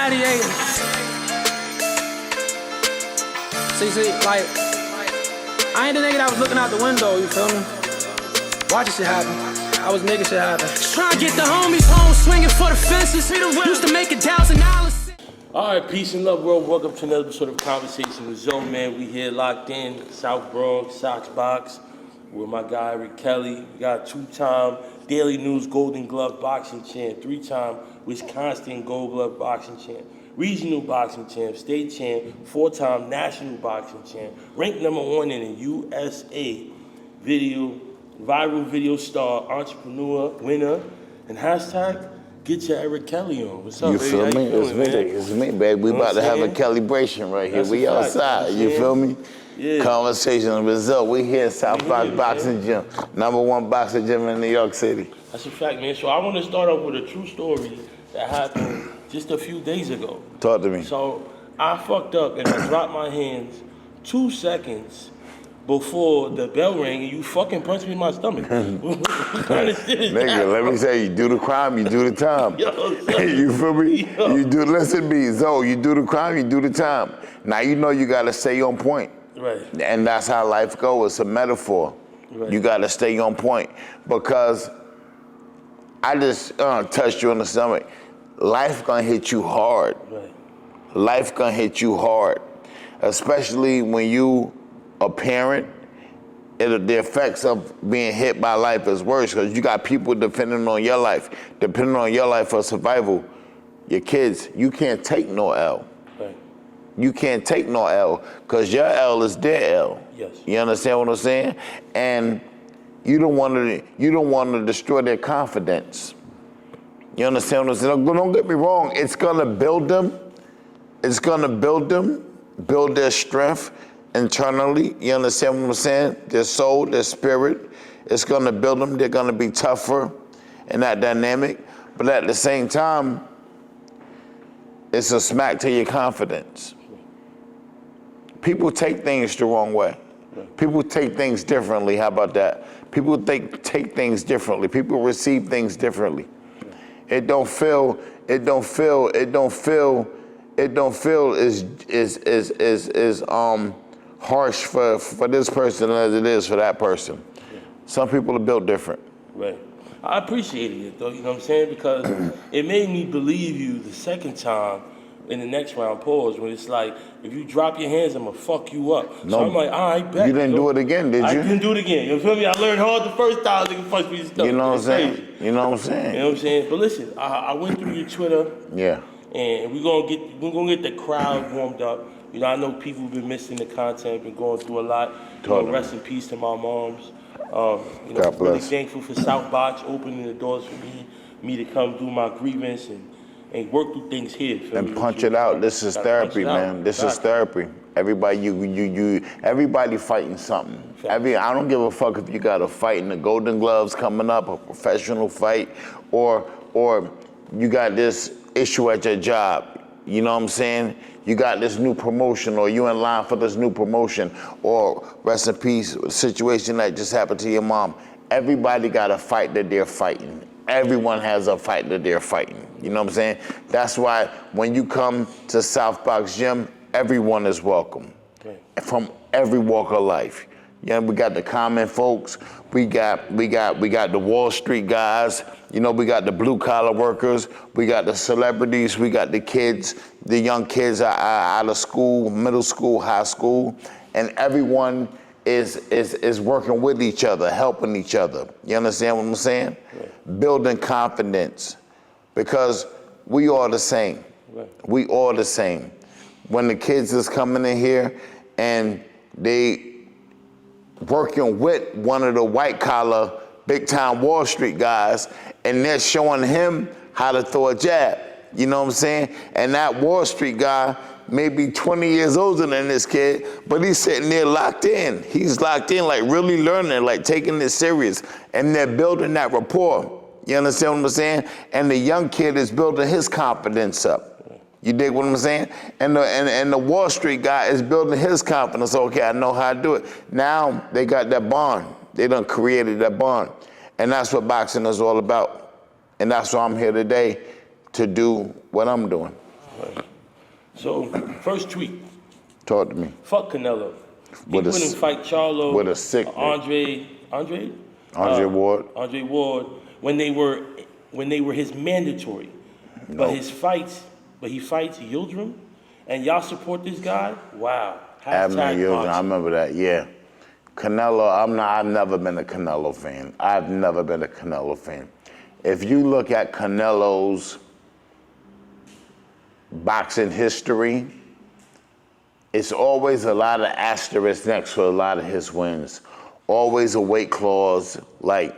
gladiator. See, like, I ain't the nigga that was looking out the window, you feel me? Watching shit happen. I was making shit happen. Trying to get the homies home, swinging for the fences. Used to make $1,000. All right, peace and love, world. Welcome to another episode of Conversation with Zoe, man. We here locked in, South Bronx, Sox Box, with my guy, Rick Kelly. We got 2-time Daily News Golden Glove boxing champ, 3-time Wisconsin Gold Glove boxing champ, regional boxing champ, state champ, 4-time national boxing champ, ranked #1 in the USA viral video star, entrepreneur, winner, and hashtag get your Eric Kelly on. What's up, you baby? feel me? Feeling, It's me, baby. We about to have a calibration right here. We outside, you feel me? Yeah. Conversation result. We here at South Box Boxing Gym, #1 boxing gym in New York City. That's a fact, man. So I want to start off with a true story that happened just a few days ago. Talk to me. So I fucked up and I dropped my hands 2 seconds before the bell rang and you fucking punched me in my stomach. What kind of shit is Nigga, that, let bro? me say, you do the crime, you do the time. Yo, You feel me? Yo. Listen to me, Zoe, you do the crime, you do the time. Now you know you gotta stay on point. Right. And that's how life goes. It's a metaphor. Right. You gotta stay on point. Because I just touched you on the stomach. Life gonna hit you hard. Right. Life gonna hit you hard. Especially when you a parent, the effects of being hit by life is worse because you got people depending on your life for survival. Your kids, you can't take no L. Right. You can't take no L because your L is their L. Yes. You understand what I'm saying? And you don't want to destroy their confidence. You understand what I'm saying? Don't get me wrong. It's gonna build them. It's gonna build them, build their strength internally. You understand what I'm saying? Their soul, their spirit. It's gonna build them. They're gonna be tougher in that dynamic. But at the same time, it's a smack to your confidence. People take things the wrong way. People take things differently. How about that? People take things differently. People receive things differently. It don't feel is harsh for this person as it is for that person. Some people are built different. Right. I appreciated it though, you know what I'm saying? Because it made me believe you the second time in the next round, pause, when it's like, if you drop your hands, I'm gonna fuck you up. No, so I'm like, all right, bet. You didn't do it again, did you? I didn't do it again. You feel me? I learned hard the first time, nigga punch me and stuff. You know what I'm saying? Crazy. You know what I'm saying? You know what I'm saying? But listen, I went through your Twitter. Yeah. And we're gonna get the crowd warmed up. You know, I know people have been missing the content, been going through a lot. Rest in peace to my moms. You know, God bless. really thankful for South Box opening the doors for me to come do my grievance and work through things here. And punch it out. This is therapy, man. This is therapy. Everybody, everybody fighting something. I don't give a fuck if you got a fight in the Golden Gloves coming up, a professional fight, or you got this issue at your job. You know what I'm saying? You got this new promotion, or you in line for this new promotion, or rest in peace, situation that just happened to your mom. Everybody got a fight that they're fighting. Everyone has a fight that they're fighting. You know what I'm saying? That's why when you come to South Box Gym, everyone is welcome. Okay. From every walk of life. Yeah, we got the common folks. We got the Wall Street guys. You know, we got the blue collar workers. We got the celebrities. We got the kids, the young kids out of school, middle school, high school, and everyone is working with each other, helping each other. You understand what I'm saying? Right. Building confidence, because we all the same. Right. We all the same. When the kids is coming in here and they working with one of the white collar, big time Wall Street guys, and they're showing him how to throw a jab. You know what I'm saying? And that Wall Street guy may be 20 years older than this kid, but he's sitting there locked in. He's locked in, like really learning, like taking this serious. And they're building that rapport. You understand what I'm saying? And the young kid is building his confidence up. You dig what I'm saying? And the Wall Street guy is building his confidence. Okay, I know how to do it. Now they got that bond. They done created that bond. And that's what boxing is all about. And that's why I'm here today, to do what I'm doing. Right. So, first tweet. Talk to me. Fuck Canelo. He With a wouldn't fight Charlo. with a sick Andre Ward. Andre Ward when they were his mandatory. No. But he fights Yildirim, and y'all support this guy? Wow. Yildirim, I remember that. Yeah. Canelo, I've never been a Canelo fan. I've never been a Canelo fan. If you look at Canelo's boxing history, it's always a lot of asterisks next to a lot of his wins. Always a weight clause, like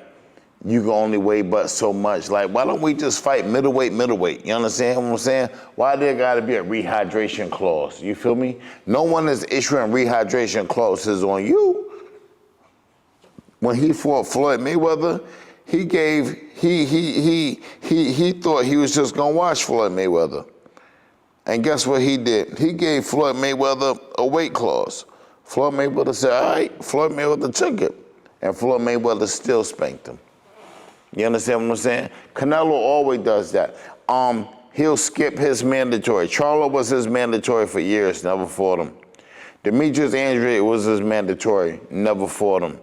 you can only weigh but so much. Like, why don't we just fight middleweight? You understand what I'm saying? Why there gotta be a rehydration clause? You feel me? No one is issuing rehydration clauses on you. When he fought Floyd Mayweather, he thought he was just gonna watch Floyd Mayweather. And guess what he did? He gave Floyd Mayweather a weight clause. Floyd Mayweather said, all right. Floyd Mayweather took it. And Floyd Mayweather still spanked him. You understand what I'm saying? Canelo always does that. He'll skip his mandatory. Charlo was his mandatory for years, never fought him. Demetrius Andrade was his mandatory, never fought him.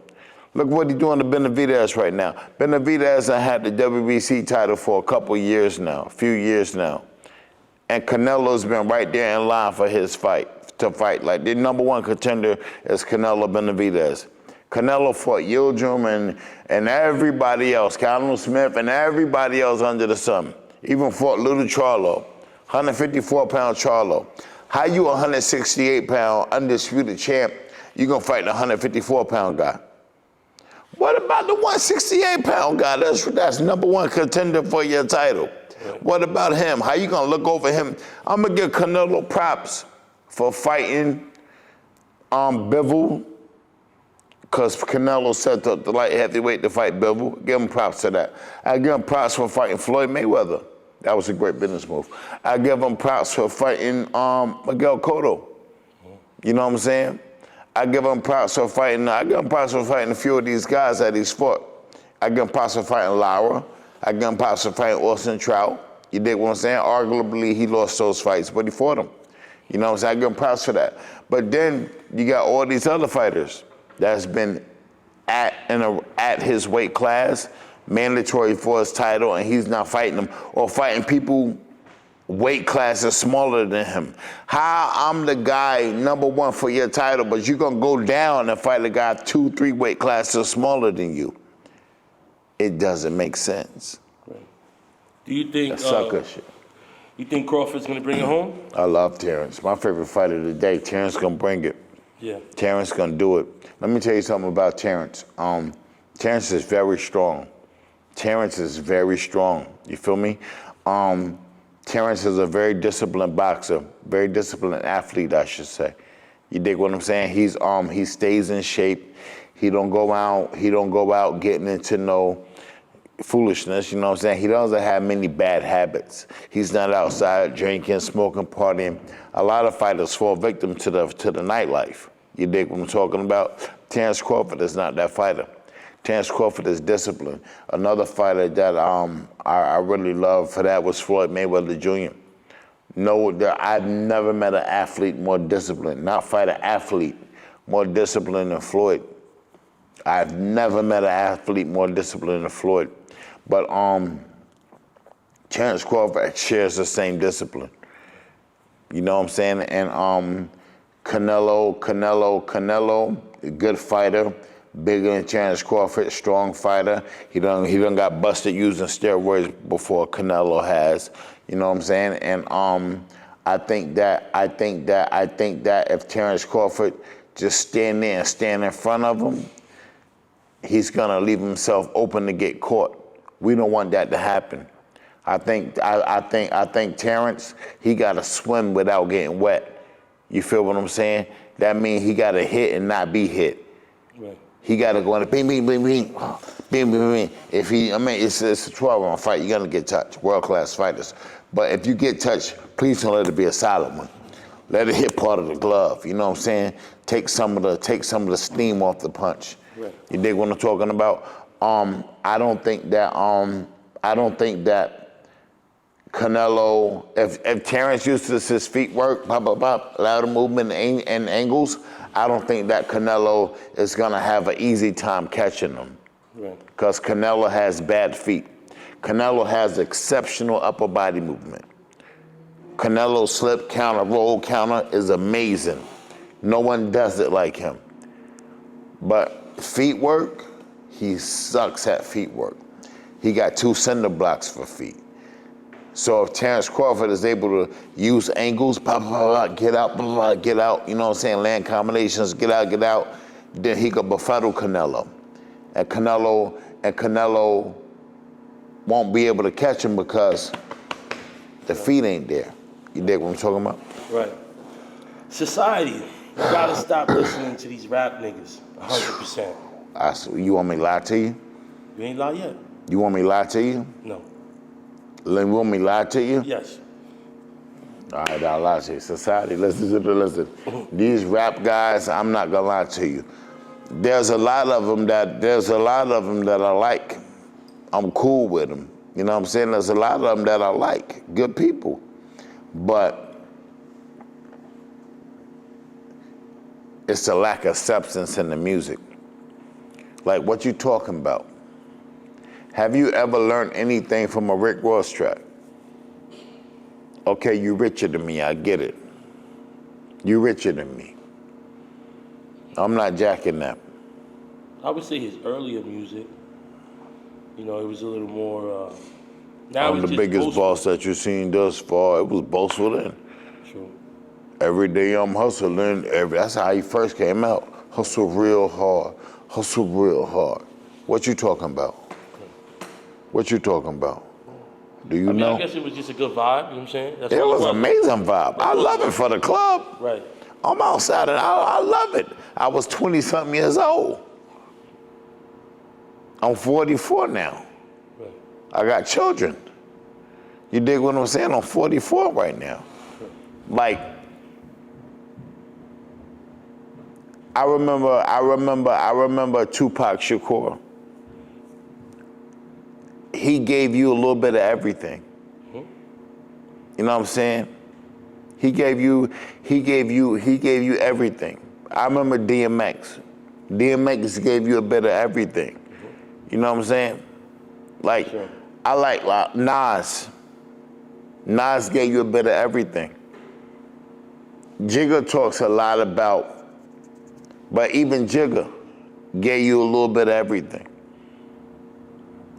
Look what he's doing to Benavidez right now. Benavidez had the WBC title for a few years now. And Canelo's been right there in line for his fight. Like, the number one contender is Canelo Benavidez. Canelo fought Yildirim and everybody else, Callum Smith and everybody else under the sun. Even fought little Charlo, 154-pound Charlo. How you a 168-pound undisputed champ, you gonna fight the 154-pound guy? What about the 168-pound guy? That's number one contender for your title. What about him? How you gonna look over him? I'm gonna give Canelo props for fighting Bivol, because Canelo set up the light heavyweight to fight Bivol. Give him props to that. I give him props for fighting Floyd Mayweather. That was a great business move. I give him props for fighting Miguel Cotto. You know what I'm saying? I give him props for fighting a few of these guys that he's fought. I give him props for fighting Lara. I give him props for fighting Austin Trout. You dig what I'm saying? Arguably, he lost those fights, but he fought them. You know what I'm saying? I give him props for that. But then you got all these other fighters that's been at his weight class, mandatory for his title, and he's not fighting them, or fighting people weight classes smaller than him. How I'm the guy number one for your title, but you're gonna go down and fight a guy 2-3 weight classes smaller than you? It doesn't make sense. Right. Do you think sucker shit? You think Crawford's gonna bring it home? I love Terrence. My favorite fighter today. Terrence gonna bring it. Yeah. Terrence gonna do it. Let me tell you something about Terrence. Terrence is very strong. Terrence is very strong. You feel me? Terrence is a very disciplined boxer, very disciplined athlete, I should say. You dig what I'm saying? He stays in shape. He don't go out getting into no foolishness, you know what I'm saying? He doesn't have many bad habits. He's not outside drinking, smoking, partying. A lot of fighters fall victim to the nightlife. You dig what I'm talking about? Terrence Crawford is not that fighter. Terrence Crawford is disciplined. Another fighter that I really love for that was Floyd Mayweather Jr. No, I've never met an athlete more disciplined, not fighter, athlete, more disciplined than Floyd. I've never met an athlete more disciplined than Floyd. But Terrence Crawford shares the same discipline. You know what I'm saying? And Canelo, a good fighter, bigger than Terrence Crawford, strong fighter. He done got busted using steroids before Canelo has. You know what I'm saying? And I think that if Terrence Crawford just stand there and stand in front of him, he's gonna leave himself open to get caught. We don't want that to happen. I think Terrence, he gotta swim without getting wet. You feel what I'm saying? That means he gotta hit and not be hit. Right. He gotta go in the bing, bing, bing, bing, bing, bing, bing. It's a 12-round fight. You're gonna get touched, world-class fighters. But if you get touched, please don't let it be a solid one. Let it hit part of the glove. You know what I'm saying? Take some of the steam off the punch. Right. You dig what I'm talking about? I don't think that Canelo, if Terrence uses feet work, pop, pop, pop, lateral movement and angles, I don't think that Canelo is gonna have an easy time catching him. Because Canelo has bad feet. Canelo has exceptional upper body movement. Canelo's slip counter, roll counter is amazing. No one does it like him. But feet work, he sucks at feet work. He got 2 cinder blocks for feet. So if Terrence Crawford is able to use angles, pop, pop, pop, get out, get out, you know what I'm saying, land combinations, get out, then he could befuddle Canelo. And Canelo won't be able to catch him because the feet ain't there. You dig what I'm talking about? Right. Society, you gotta stop listening to these rap niggas, 100%. You want me to lie to you? You ain't lie yet. You want me to lie to you? No. You want me to lie to you? Yes. All right, I'll lie to you. Society, listen. These rap guys, I'm not gonna lie to you. There's a lot of them that I like. I'm cool with them. You know what I'm saying? There's a lot of them that I like. Good people. But it's the lack of substance in the music. Like, what you talking about? Have you ever learned anything from a Rick Ross track? Okay, you richer than me, I get it. You richer than me. I'm not jacking that. I would say his earlier music, you know, it was a little more, now I'm it's the just biggest boastful. boss that you've seen thus far. It was boastful then. True. Every day I'm hustling. That's how he first came out. Hustle real hard. Hustle real hard. What you talking about? What you talking about? Do you know? I guess it was just a good vibe, you know what I'm saying? That's It all was an amazing vibe. I love it for the club. Right. I'm outside and I love it. I was 20-something years old. I'm 44 now. Right. I got children. You dig what I'm saying? I'm 44 right now. Like, I remember Tupac Shakur. He gave you a little bit of everything. You know what I'm saying? He gave you everything. I remember DMX. DMX gave you a bit of everything. You know what I'm saying? Like, Sure. I like Nas. Nas gave you a bit of everything. Jigga talks a lot about, but even Jigga gave you a little bit of everything.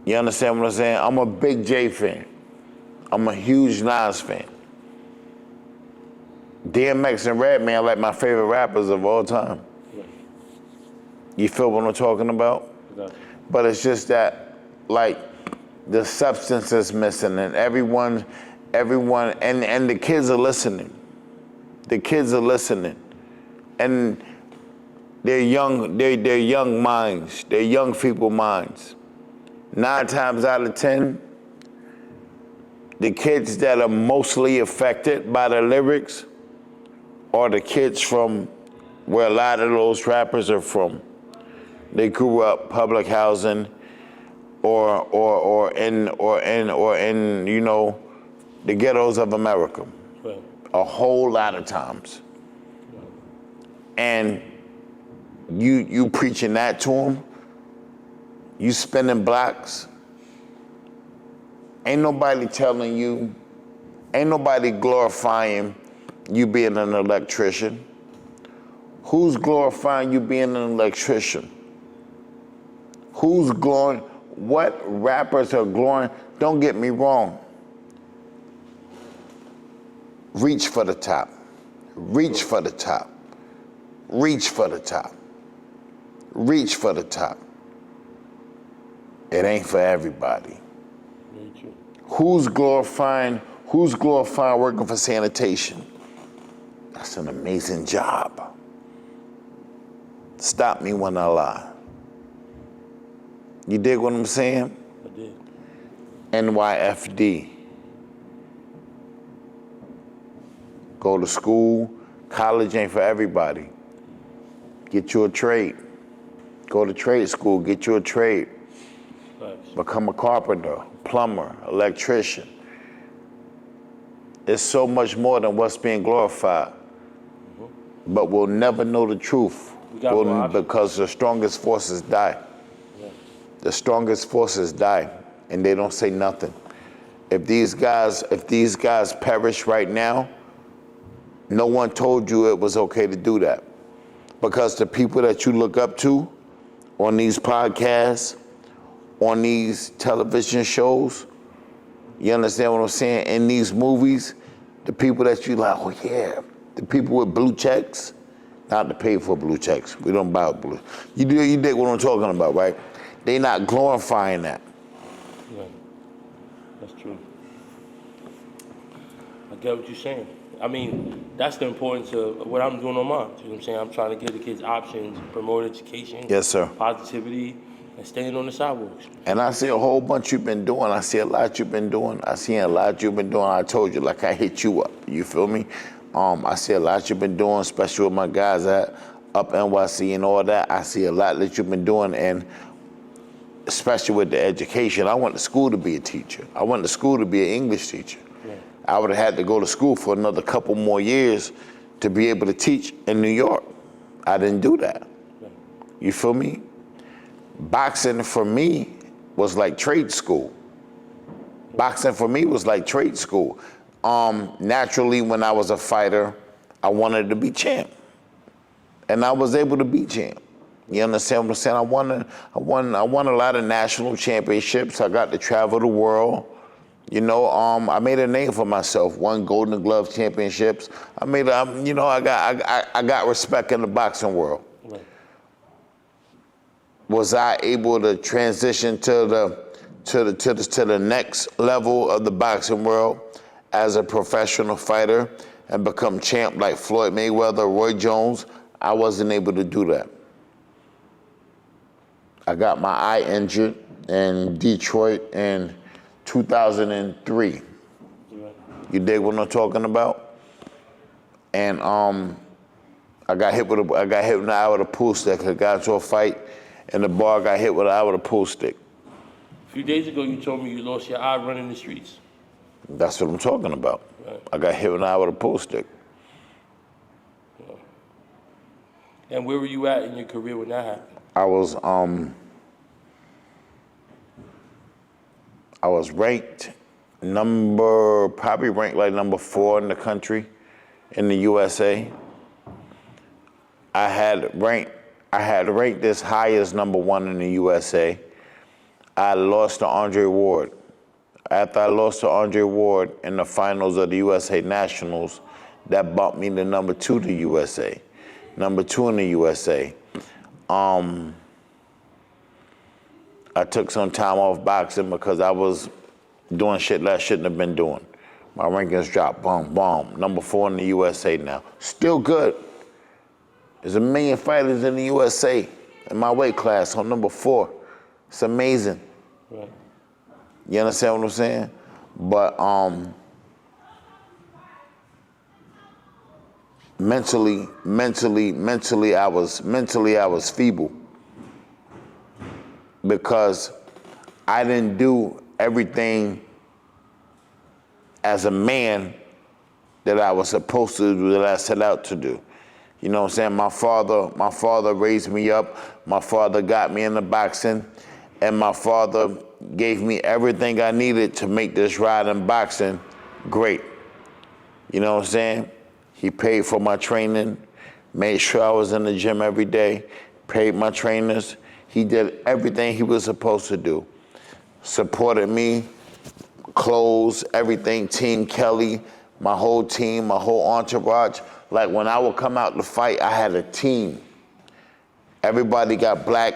You understand what I'm saying? I'm a big J fan. I'm a huge Nas fan. DMX and Redman are like my favorite rappers of all time. You feel what I'm talking about? Exactly. But it's just that, like, the substance is missing, and everyone, and the kids are listening. The kids are listening, and they're young minds. They're young people minds. 9 times out of 10, the kids that are mostly affected by the lyrics are the kids from where a lot of those rappers are from. They grew up public housing, or in you know, the ghettos of America. Right. A whole lot of times. And you preaching that to them, you spinning blocks. Ain't nobody telling you, ain't nobody glorifying you being an electrician. Who's glorifying you being an electrician? Who's glorying? What rappers are glorying? Don't get me wrong. Reach for the top. Reach for the top. Reach for the top. Reach for the top. It ain't for everybody. Very true. Who's glorifying working for sanitation? That's an amazing job. Stop me when I lie. You dig what I'm saying? I did. NYFD. Go to school. College ain't for everybody. Get you a trade. Go to trade school, get you a trade. Thanks. Become a carpenter, plumber, electrician. It's so much more than what's being glorified. But we'll never know the truth because the strongest forces die. Yeah. The strongest forces die, and they don't say nothing. If these guys perish right now, no one told you it was okay to do that. Because the people that you look up to on these podcasts, on these television shows, you understand what I'm saying? In these movies, the people that you like, oh yeah, the people with blue checks, not to pay for blue checks. We don't buy blue. You dig what I'm talking about, right? They not glorifying that. Right. That's true. I get what you're saying. I mean, that's the importance of what I'm doing on mine. You know what I'm saying? I'm trying to give the kids options, promote education, yes, sir, positivity, and staying on the sidewalks. And I see a whole bunch you've been doing. I see a lot you've been doing. I told you, like I hit you up. You feel me? I see a lot you've been doing, especially with my guys at up NYC and all that. I see a lot that you've been doing, and especially with the education. I went to school to be a teacher. I went to school to be an English teacher. Yeah. I would have had to go to school for another couple more years to be able to teach in New York. I didn't do that. Yeah. You feel me? Boxing for me was like trade school. Boxing for me was like trade school. Naturally, when I was a fighter, I wanted to be champ. And I was able to be champ. You understand what I'm saying? I won a lot of national championships. I got to travel the world. You know, I made a name for myself. Won Golden Glove championships. I got respect in the boxing world. Right. Was I able to transition to the next level of the boxing world as a professional fighter and become champ like Floyd Mayweather, Roy Jones? I wasn't able to do that. I got my eye injured in Detroit in 2003. You dig what I'm talking about? And I got hit in the eye with a pool stick. I got into a fight in the bar. I got hit with an eye with a pool stick. A few days ago, you told me you lost your eye running the streets. That's what I'm talking about. Right. I got hit in the eye with a pool stick. Yeah. And where were you at in your career when that happened? I was ranked probably ranked like number 4 in the country, in the USA. I had ranked as high as number 1 in the USA. I lost to Andrade Ward. After I lost to Andrade Ward in the finals of the USA Nationals, that bumped me to number 2 to USA. Number 2 in the USA. I took some time off boxing because I was doing shit that I shouldn't have been doing. My rankings dropped, boom, boom. Number 4 in the USA now. Still good. There's 1 million fighters in the USA in my weight class. I'm number 4. It's amazing. Right. You understand what I'm saying? But mentally, I was feeble because I didn't do everything as a man that I was supposed to do, that I set out to do. You know what I'm saying? My father raised me up. My father got me into boxing, and my father gave me everything I needed to make this ride in boxing great. You know what I'm saying? He paid for my training, made sure I was in the gym every day, paid my trainers. He did everything he was supposed to do. Supported me, clothes, everything, Team Kelly, my whole team, my whole entourage. Like when I would come out to fight, I had a team. Everybody got black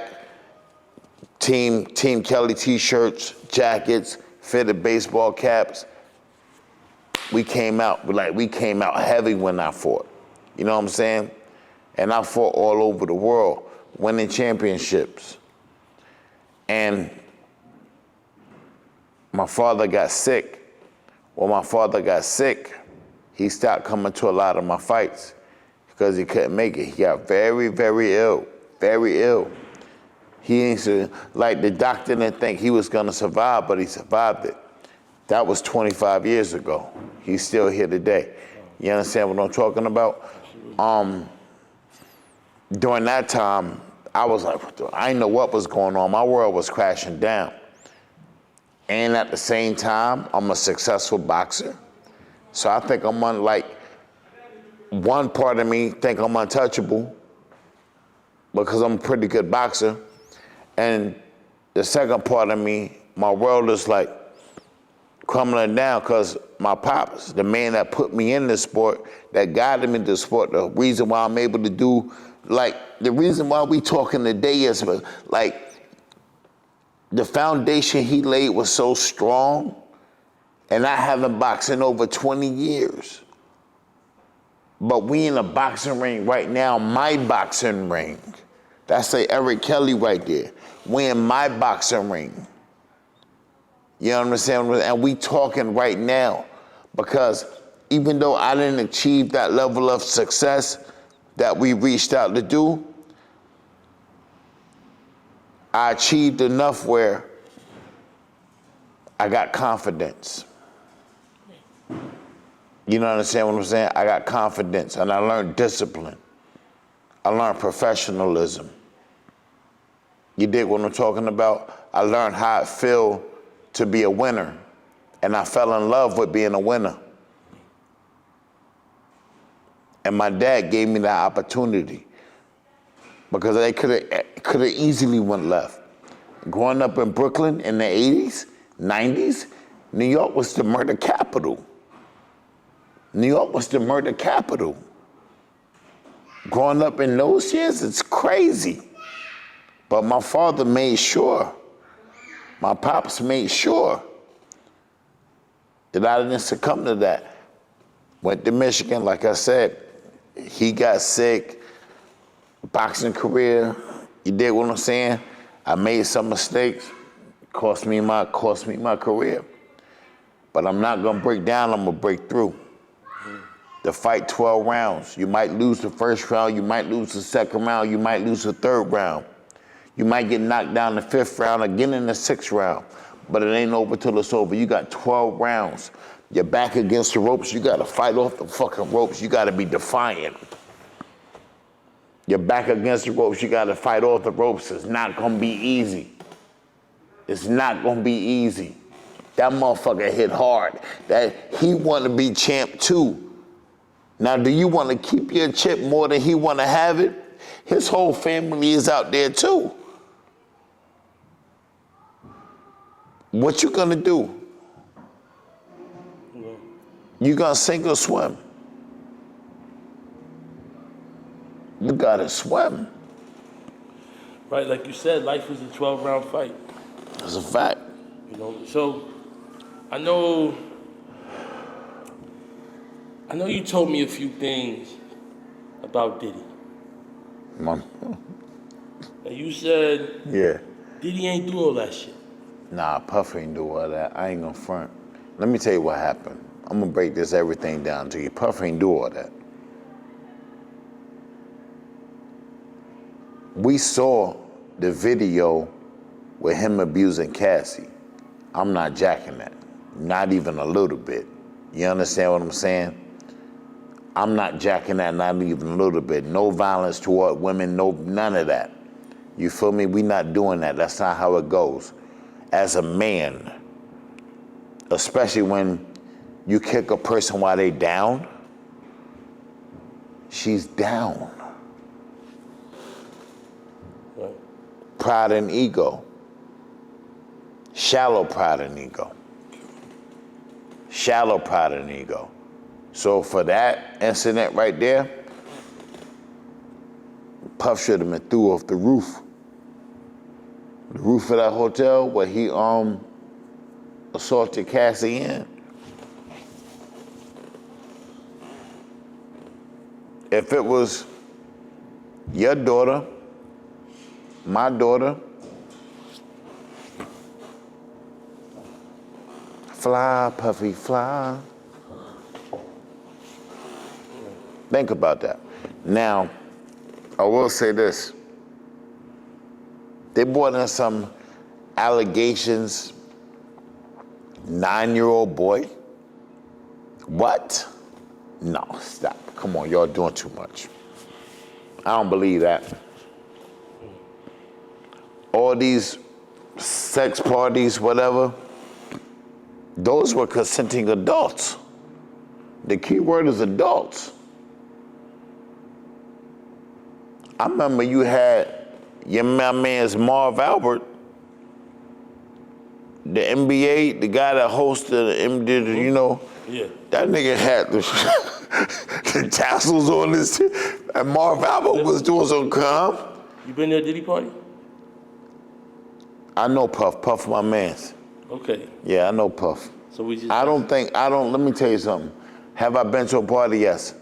Team Kelly t-shirts, jackets, fitted baseball caps. We came out heavy when I fought. You know what I'm saying? And I fought all over the world, winning championships. And my father got sick. When my father got sick, he stopped coming to a lot of my fights because he couldn't make it. He got very, very ill, very ill. He used to, like the doctor didn't think he was gonna survive, but he survived it. That was 25 years ago. He's still here today. You understand what I'm talking about? During that time, I was like, I didn't know what was going on. My world was crashing down. And at the same time, I'm a successful boxer. So I think I'm one part of me think I'm untouchable because I'm a pretty good boxer. And the second part of me, my world is like crumbling down because my pops, the man that put me in this sport, that guided me to the sport, the reason why I'm able to do, the reason why we talking today is the foundation he laid was so strong, and I haven't boxed in over 20 years. But we in a boxing ring right now, my boxing ring. That's Eric Kelly right there. We in my boxing ring. You know what I'm saying? And we talking right now because even though I didn't achieve that level of success that we reached out to do, I achieved enough where I got confidence. You know what I'm saying? What I'm saying? I got confidence and I learned discipline. I learned professionalism. You dig what I'm talking about? I learned how it feel to be a winner, and I fell in love with being a winner. And my dad gave me that opportunity because they could have easily went left. Growing up in Brooklyn in the 80s, 90s, New York was the murder capital. New York was the murder capital. Growing up in those years, it's crazy. But my father made sure, my pops made sure that I didn't succumb to that. Went to Michigan, like I said, he got sick, boxing career, you dig what I'm saying? I made some mistakes, cost me my career. But I'm not gonna break down, I'm gonna break through. The fight 12 rounds. You might lose the first round, you might lose the second round, you might lose the third round. You might get knocked down the fifth round, again in the sixth round, but it ain't over till it's over. You got 12 rounds. You're back against the ropes, you gotta fight off the fucking ropes, you gotta be defiant. You're back against the ropes, you gotta fight off the ropes. It's not gonna be easy. It's not gonna be easy. That motherfucker hit hard. That he wanna be champ too. Now, do you wanna keep your chip more than he wanna have it? His whole family is out there too. What you gonna do? You gonna sink or swim? You gotta swim. Right, like you said, life is a 12-round fight. That's a fact. You know, so I know you told me a few things about Diddy. Mom. And you said Diddy ain't do all that shit. Nah, Puff ain't do all that. I ain't gonna front. Let me tell you what happened. I'm gonna break this everything down to you. Puff ain't do all that. We saw the video with him abusing Cassie. I'm not jacking that. Not even a little bit. You understand what I'm saying? I'm not jacking that, not even a little bit. No violence toward women, none of that. You feel me? We not doing that. That's not how it goes. As a man, especially when you kick a person while they down, she's down. Right. Pride and ego. Shallow pride and ego. Shallow pride and ego. So for that incident right there, Puff should have been threw off the roof. The roof of that hotel where he assaulted Cassie in. If it was your daughter, my daughter, fly, Puffy, fly. Think about that. Now, I will say this. They brought in some allegations 9-year-old boy? What? No, stop. Come on, y'all doing too much. I don't believe that. All these sex parties, whatever, those were consenting adults. The key word is adults. I remember you had my man's Marv Albert, the NBA, the guy that hosted the you know, Yeah. that nigga had the tassels on his and Marv Albert was doing some calm. You been to a Diddy party? I know Puff. Puff my mans. Okay. Yeah, I know Puff. So we just. Let me tell you something. Have I been to a party? Yes.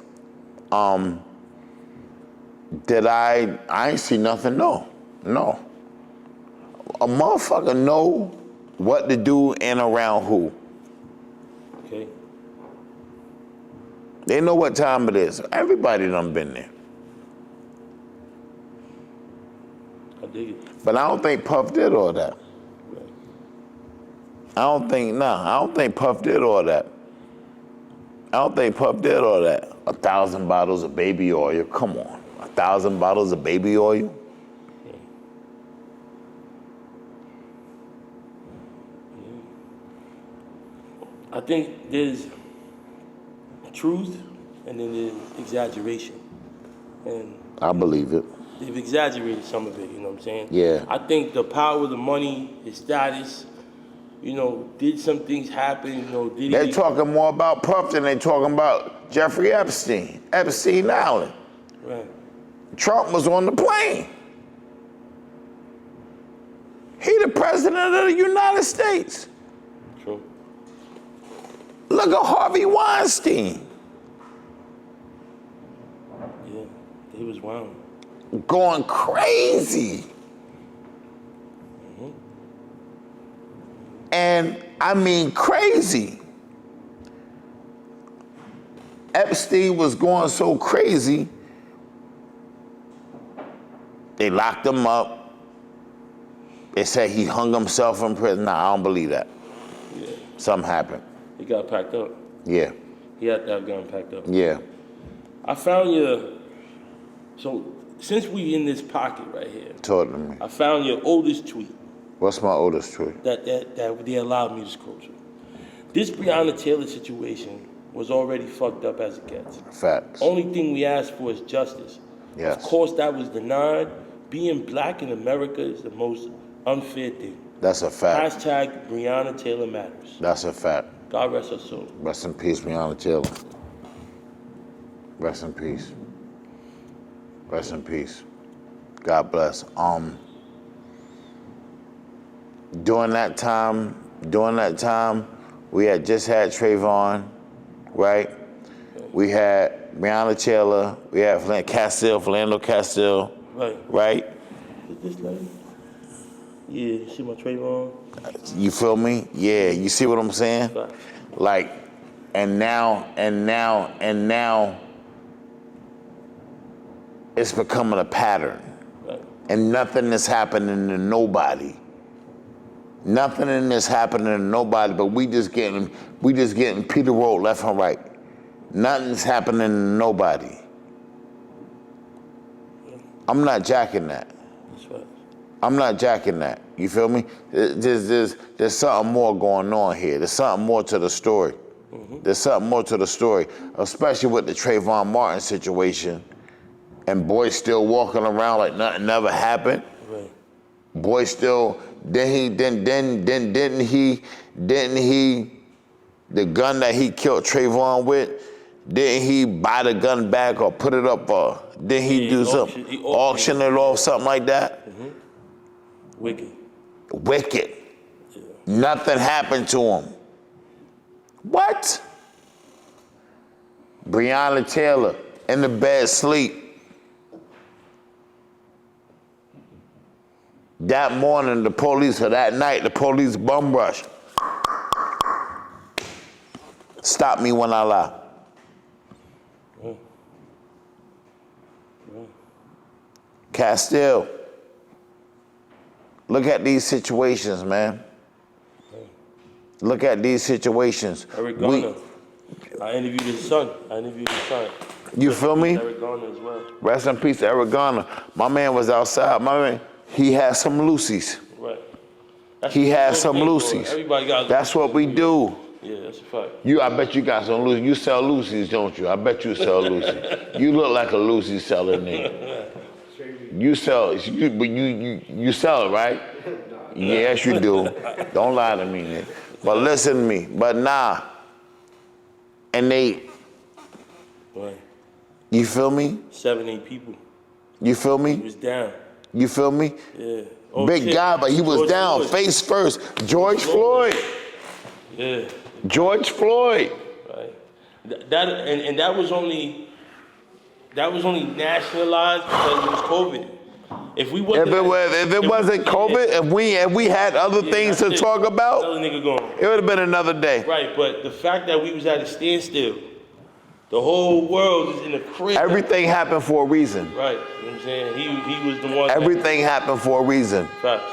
Did I ain't see nothing, no. No. A motherfucker know what to do and around who. Okay. They know what time it is. Everybody done been there. I dig it. But I don't think Puff did all that. Right. I don't think Puff did all that. I don't think Puff did all that. 1,000 bottles of baby oil, come on. 1,000 bottles of baby oil? I think there's truth and then there's exaggeration. And I believe it. they've exaggerated some of it, you know what I'm saying? Yeah. I think the power, the money, his status, you know, did some things happen, you know, Diddy. They're talking more about Puff than they talking about Jeffrey Epstein, Epstein Island. Right. Trump was on the plane. He the president of the United States. True. Look at Harvey Weinstein. Yeah, he was wild. Going crazy. And I mean crazy. Epstein was going so crazy, they locked him up. They said he hung himself in prison. Nah, I don't believe that. Yeah. Something happened. He got packed up. Yeah. He had that gun packed up. Yeah. I found your, so since we in this pocket right here, Talk to me. I found your oldest tweet What's my oldest tweet? that they allowed me to scroll to. This Breonna Taylor situation was already fucked up as it gets. Facts. Only thing we asked for is justice. Yes. Of course, that was denied. Being black in America is the most unfair thing. That's a fact. Hashtag Breonna Taylor matters. That's a fact. God rest her soul. Rest in peace, Breonna Taylor. Rest in peace. Rest in peace. God bless. During that time, we had just had Trayvon, right? We had Breonna Taylor, we had Philando Castile, right? Is this lady? Yeah, you see my Trayvon? You feel me? Yeah, you see what I'm saying? Right. Like, and now, it's becoming a pattern. Right. And nothing is happening to nobody. Nothing in this happening to nobody, but we just getting Peter rolled left and right. Nothing's happening to nobody. I'm not jacking that. That's right. I'm not jacking that. You feel me? There's something more going on here. There's something more to the story. Mm-hmm. There's something more to the story, especially with the Trayvon Martin situation. And boy still walking around like nothing never happened. Right. Boy still, didn't he, the gun that he killed Trayvon with, didn't he buy the gun back or put it up, didn't he do something, auction it off, something like that? Mm-hmm. Wicked. Yeah. Nothing happened to him. What? Breonna Taylor in the bed sleep. That morning, the police, or that night, the police bum rush. Stop me when I lie. Castile. Look at these situations, man. Look at these situations. Eric Garner. I interviewed his son. You feel me? Eric Garner as well. Rest in peace to Eric Garner. My man was outside. My man, he had some Lucy's. Right. He had some Lucy's. Everybody got. That's what we do. Yeah, that's a fact. I bet you got some Lucy's. You sell Lucy's, don't you? I bet you sell Lucy's. You look like a Lucy seller, nigga. You sell, but you sell it, right? Yes, you do. Don't lie to me, nigga. But listen to me. But nah. And they. Right. You feel me? 7, 8 people. You feel me? He was down. You feel me? Yeah. Big guy, but he was down, face first. George Floyd. Yeah. George Floyd. Right. That was only nationalized because it was COVID. If it wasn't COVID, if we had other things to talk about, another nigga gone. It would have been another day. Right, but the fact that we was at a standstill, the whole world is in a crib. Everything happened for a reason. Right, you know what I'm saying? He was the one. Everything happened for a reason. Facts.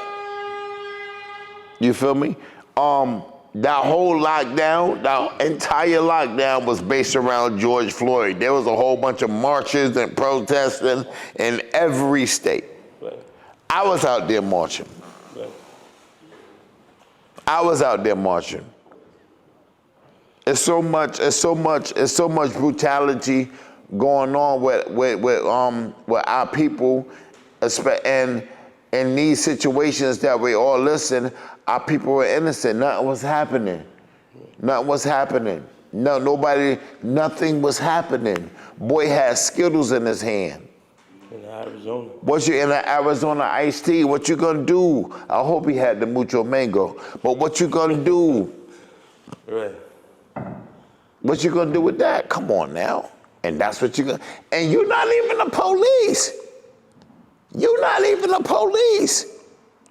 You feel me? That whole lockdown, that entire lockdown was based around George Floyd. There was a whole bunch of marches and protesting in every state. Right. I was out there marching. Right. I was out there marching. It's so much brutality going on with our people, and in these situations that we all listen, our people were innocent. Nothing was happening. Nothing was happening. Nothing was happening. Boy had Skittles in his hand. In Arizona. What you in the Arizona iced tea? What you gonna do? I hope he had the mucho mango. But what you gonna do? Right. What you gonna do with that? Come on now. And that's what you gonna. And you're not even the police. You're not even the police.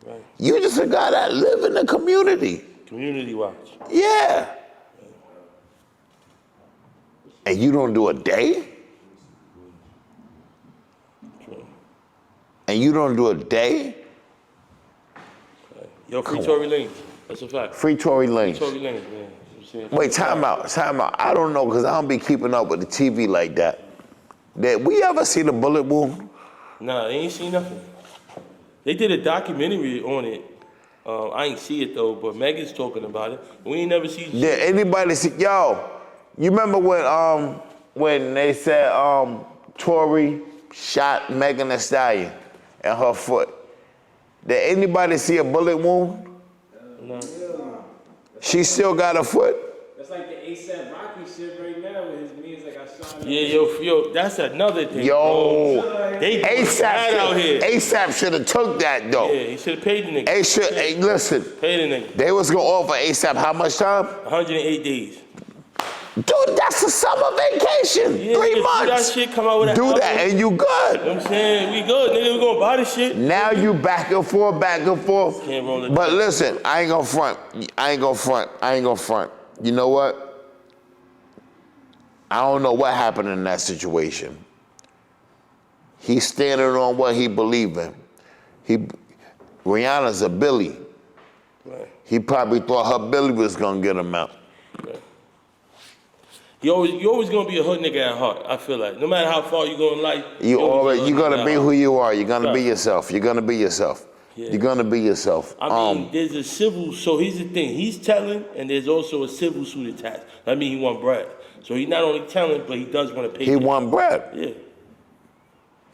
Right. You just a guy that live in the community. Community watch. Yeah. And you don't do a day? True. And you don't do a day? Right. Yo, free Tory Lanez. That's a fact. Free Tory Lanez. Tory Lanez, man. Wait, time out. I don't know, because I don't be keeping up with the TV like that. Did we ever see the bullet wound? Nah, they ain't seen nothing. They did a documentary on it. I ain't see it though, but Megan's talking about it. We ain't never seen. Did anybody see? Yo, you remember when they said Tory shot Megan Thee Stallion in her foot? Did anybody see a bullet wound? No. She still got a foot? That's like the ASAP Rocky shit right now with his means like I shot him. Yeah, yo, that's another thing. Yo, bro. They out here. ASAP should have took that though. Yeah, he should have paid the nigga. Hey, listen. Paid the nigga. They was gonna offer ASAP how much time? 108 days. Dude, that's a summer vacation. Yeah, 3 months. Do that shit, come out with that. Do that and you good. You know what I'm saying? We good, nigga. We gonna buy this shit. Now you back and forth. Can't roll it. But listen, I ain't gonna front. You know what? I don't know what happened in that situation. He's standing on what he believed in. Rihanna's a Billy. Right. He probably thought her Billy was gonna get him out. Right. You always gonna be a hood nigga at heart. I feel like no matter how far you go in life, you're gonna be who you are. You're gonna be yourself. You're gonna be yourself. Yeah. You're gonna be yourself. I mean, there's a civil. So here's the thing. He's telling, and there's also a civil suit attached. I mean, he want bread. So he's not only telling, but he does want to pay. He want bread. Yeah.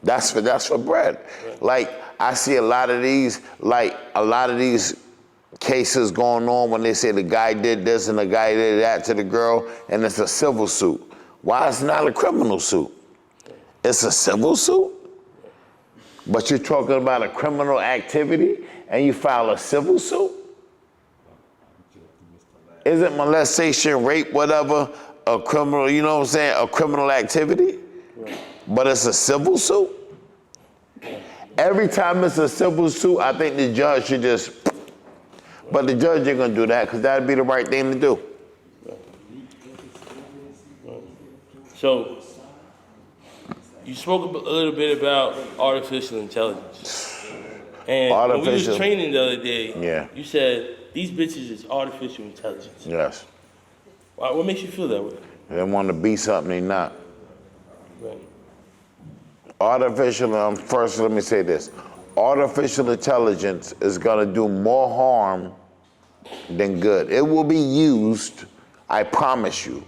That's for bread. Right. Like I see a lot of these cases going on when they say the guy did this and the guy did that to the girl, and it's a civil suit. Why it's not a criminal suit? It's a civil suit? But you're talking about a criminal activity and you file a civil suit? Isn't molestation, rape, whatever, a criminal, you know what I'm saying, a criminal activity? Right. But it's a civil suit? Every time it's a civil suit, I think the judge should just, but the judge ain't gonna do that because that'd be the right thing to do. So, you spoke a little bit about artificial intelligence. And when we was training the other day, you said these bitches is artificial intelligence. Yes. Why, what makes you feel that way? They want to be something they're not. Right. Artificial, first let me say this. Artificial intelligence is gonna do more harm than good. It will be used, I promise you.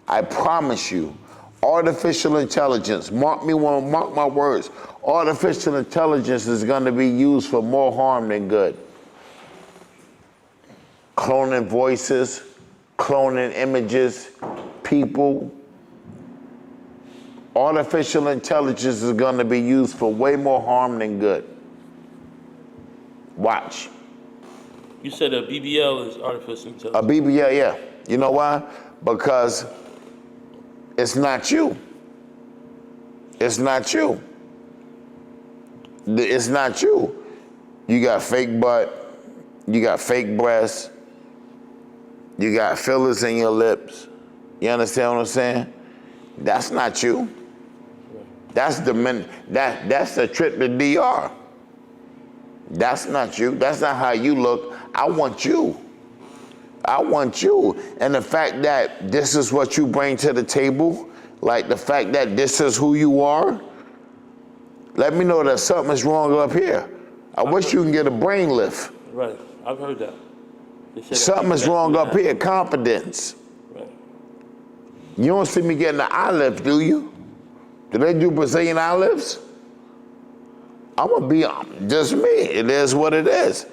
I promise you. Artificial intelligence, mark my words. Artificial intelligence is gonna be used for more harm than good. Cloning voices, cloning images, people. Artificial intelligence is gonna be used for way more harm than good. Watch. You said a BBL is artificial intelligence. A BBL, yeah. You know why? Because it's not you. It's not you. It's not you. You got fake butt, you got fake breasts, you got fillers in your lips. You understand what I'm saying? That's not you. That's the trip to DR. That's not you. That's not how you look. I want you. I want you. And the fact that this is what you bring to the table, like the fact that this is who you are, let me know that something is wrong up here. I wish you can get a brain lift. Right, I've heard that. Something is wrong up here, confidence. Right. You don't see me getting an eye lift, do you? Do they do Brazilian eye lifts? I'm gonna be just me. It is what it is.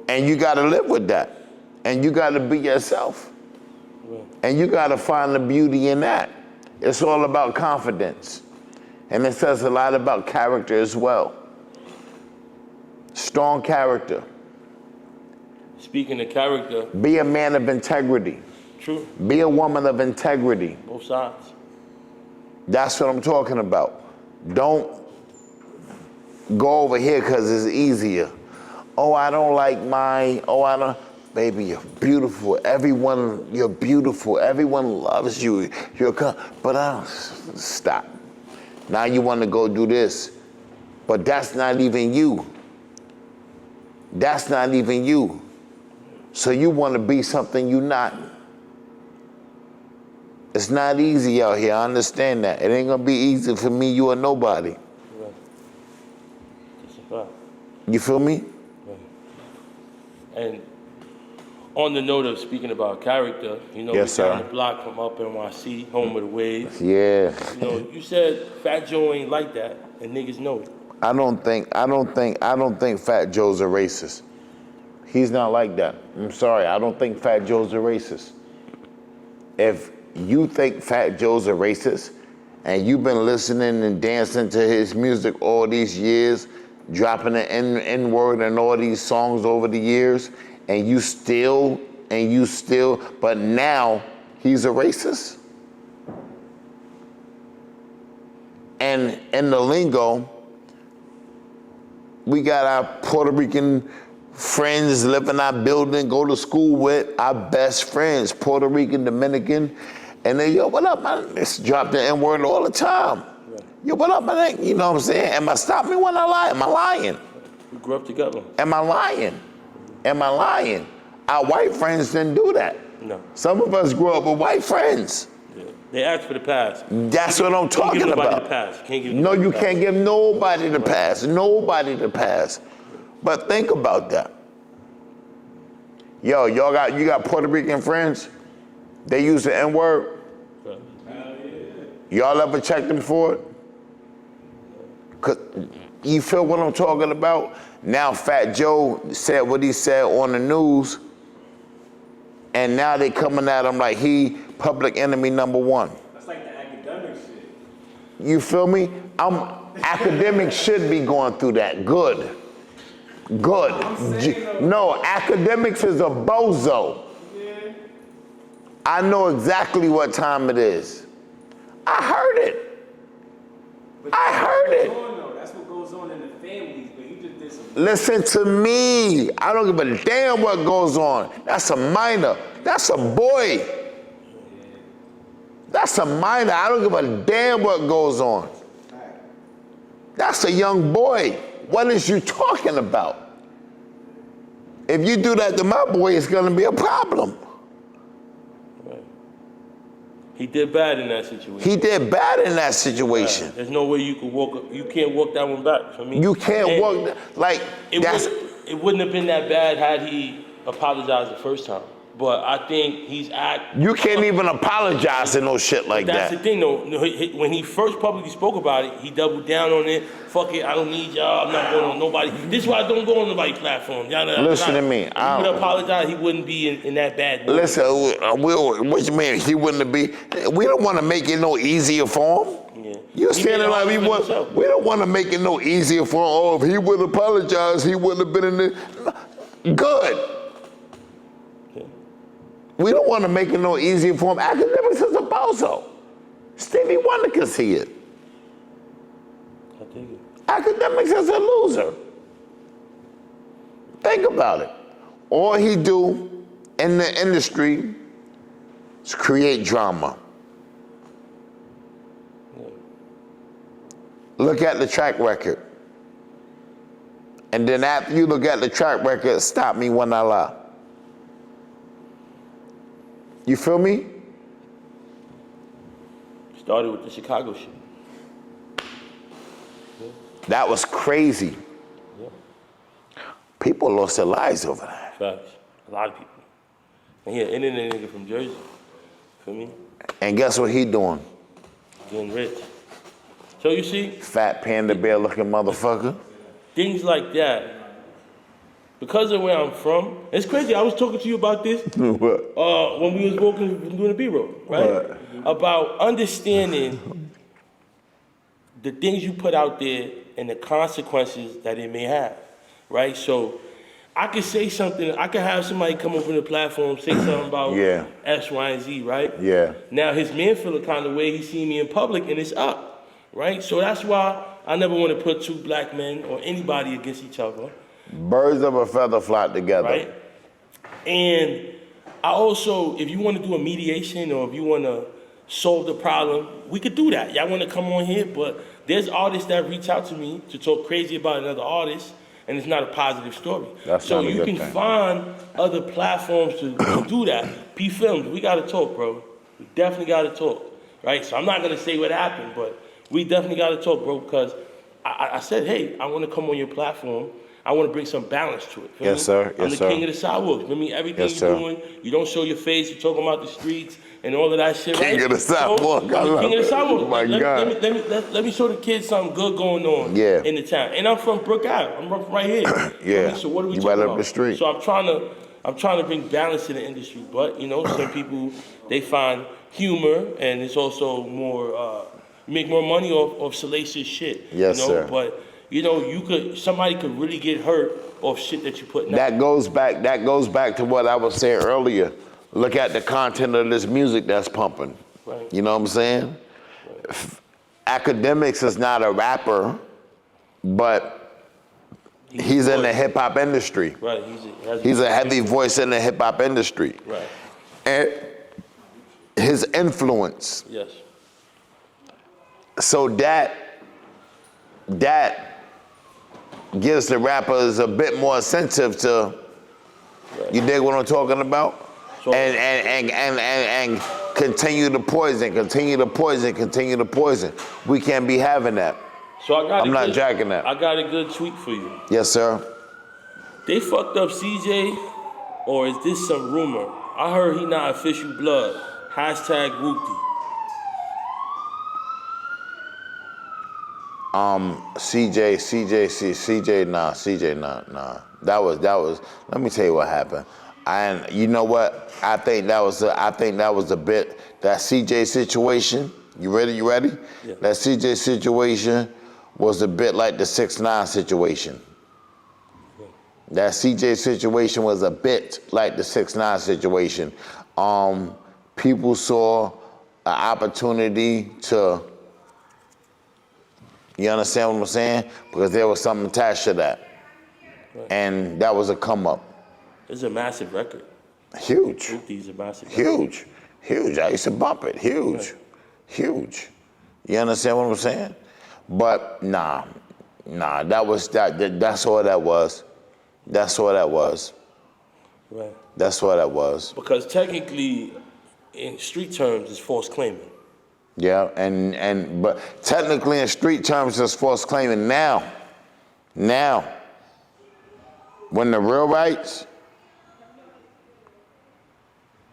And you gotta live with that. And you gotta be yourself. Right. And you gotta find the beauty in that. It's all about confidence. And it says a lot about character as well. Strong character. Speaking of character. Be a man of integrity. True. Be a woman of integrity. Both sides. That's what I'm talking about. Don't go over here because it's easier. Oh, I don't like baby, you're beautiful. You're beautiful. Everyone loves you. Stop. Now you want to go do this. But that's not even you. That's not even you. So you want to be something you're not. It's not easy out here, I understand that. It ain't gonna be easy for me, you or nobody. Right. That's a fact. You feel me? Right. And on the note of speaking about character, you know, yes, we're down the block from up NYC, home of the waves. Yeah. You know, you said Fat Joe ain't like that, and niggas know it. I don't think Fat Joe's a racist. He's not like that. I'm sorry, I don't think Fat Joe's a racist. If you think Fat Joe's a racist, and you've been listening and dancing to his music all these years, dropping the N-word in all these songs over the years, and you still, but now he's a racist? And in the lingo, we got our Puerto Rican friends live in our building, go to school with, our best friends, Puerto Rican, Dominican, and they, yo, what up, man? Just drop the N-word all the time. Right. Yo, what up, man? You know what I'm saying? Am I stopping me when I lie? Am I lying? We grew up together. Am I lying? Am I lying? Our white friends didn't do that. No. Some of us grew up with white friends. Yeah. They asked for the pass. That's what I'm talking about. about. The pass. Can't give no, you can't give nobody the pass. Nobody the pass. But think about that. Yo, you got Puerto Rican friends? They use the N-word? Y'all ever check them for it? 'Cause you feel what I'm talking about? Now Fat Joe said what he said on the news, and now they coming at him like he public enemy #1. That's like the academic shit. You feel me? Academics should be going through that. Good. No, academics is a bozo. Yeah. I know exactly what time it is. I heard it. I heard it. That's what goes on in the families, but you just did some. Listen to me. I don't give a damn what goes on. That's a minor. That's a boy. That's a minor. I don't give a damn what goes on. That's a young boy. What is you talking about? If you do that to my boy, it's gonna be a problem. Right. He did bad in that situation. He did bad in that situation. Right. There's no way you could walk. You can't walk that one back for me. You can't walk like that's. It wouldn't have been that bad had he apologized the first time. But I think he's You can't even apologize to no shit like That's that. the thing, though. When he first publicly spoke about it, he doubled down on it. Fuck it, I don't need y'all. I'm not going on nobody. This is why I don't go on nobody's platform. Listen to me. If he would apologize, he wouldn't be in that bad mood. Listen, what you mean? He wouldn't be. We don't want to make it no easier for him. Yeah. You're standing like we don't want to make it no easier for him. Oh, if he would apologize, he wouldn't have been in there. Good. We don't want to make it no easier for him. Academics is a bozo. Stevie Wonder can see it. I take it. Academics is a loser. Think about it. All he do in the industry is create drama. Yeah. Look at the track record. And then after you look at the track record, stop me when I lie. You feel me? Started with the Chicago shit. Yeah. That was crazy. Yeah. People lost their lives over that. Facts. A lot of people. And he an internet nigga from Jersey. Feel me? And guess what he doing? Getting rich. So you see? Fat panda bear looking motherfucker. Things like that. Because of where I'm from, it's crazy. I was talking to you about this What? when we was walking, doing the B-roll, right? What? About understanding the things you put out there and the consequences that it may have, right? So I could say something, I could have somebody come up on the platform, say something about Yeah. X, Y, and Z, right? Yeah. Now his man feel the kind of way he see me in public and it's up, right? So that's why I never want to put two black men or anybody against each other. Birds of a feather flock together. Right? And I also, if you want to do a mediation or if you want to solve the problem, we could do that. Y'all want to come on here, but there's artists that reach out to me to talk crazy about another artist, and it's not a positive story. That's so not a you good can thing. find other platforms to do that. P Films, we got to talk, bro. We definitely got to talk, right? So I'm not going to say what happened, but we definitely got to talk, bro, because I said, hey, I want to come on your platform. I want to bring some balance to it. Yes, sir. I'm Yes, the sir. king of the sidewalks. I mean, everything Yes, you're sir. doing, you don't show your face, you're talking about the streets and all of that shit, right? King of the sidewalk. So, I I'm the love king of the it. sidewalk. Oh my God. Let me show the kids something good going on Yeah. in the town. And I'm from Brook Ave. I'm from right here. Yeah. So what are we You talking right about? up the street. So I'm trying to bring balance to the industry. But, you know, some people, they find humor and it's also more, make more money off salacious shit. Yes, you know? sir. But, you know, somebody could really get hurt off shit that you put out. That goes back to what I was saying earlier. Look at the content of this music that's pumping. Right. You know what I'm saying? Academics is not a rapper, but he's in the hip hop industry. Right. He's a heavy voice in the hip hop industry. Right. And his influence. Yes. So that gives the rappers a bit more incentive to, you dig what I'm talking about? So- And continue to poison. We can't be having that. So I'm not jacking that. I got a good tweet for you. Yes, sir. They fucked up CJ, or is this some rumor? I heard he not official blood. Hashtag Whoopty. CJ, nah. That was. Let me tell you what happened. And you know what? I think that was a bit. That CJ situation. You ready? Yeah. That CJ situation was a bit like the 6ix9ine situation. That CJ situation was a bit like the 6ix9ine situation. People saw an opportunity to. You understand what I'm saying? Because there was something attached to that. Right. And that was a come up. It's a massive record. Huge. Whoopty's a massive record. Huge. I used to bump it. Huge. You understand what I'm saying? But nah, that's all that was. Right. That's what that was. Because technically, in street terms, it's false claiming. Yeah, but technically in street terms, it's false claiming. Now, when the real rights,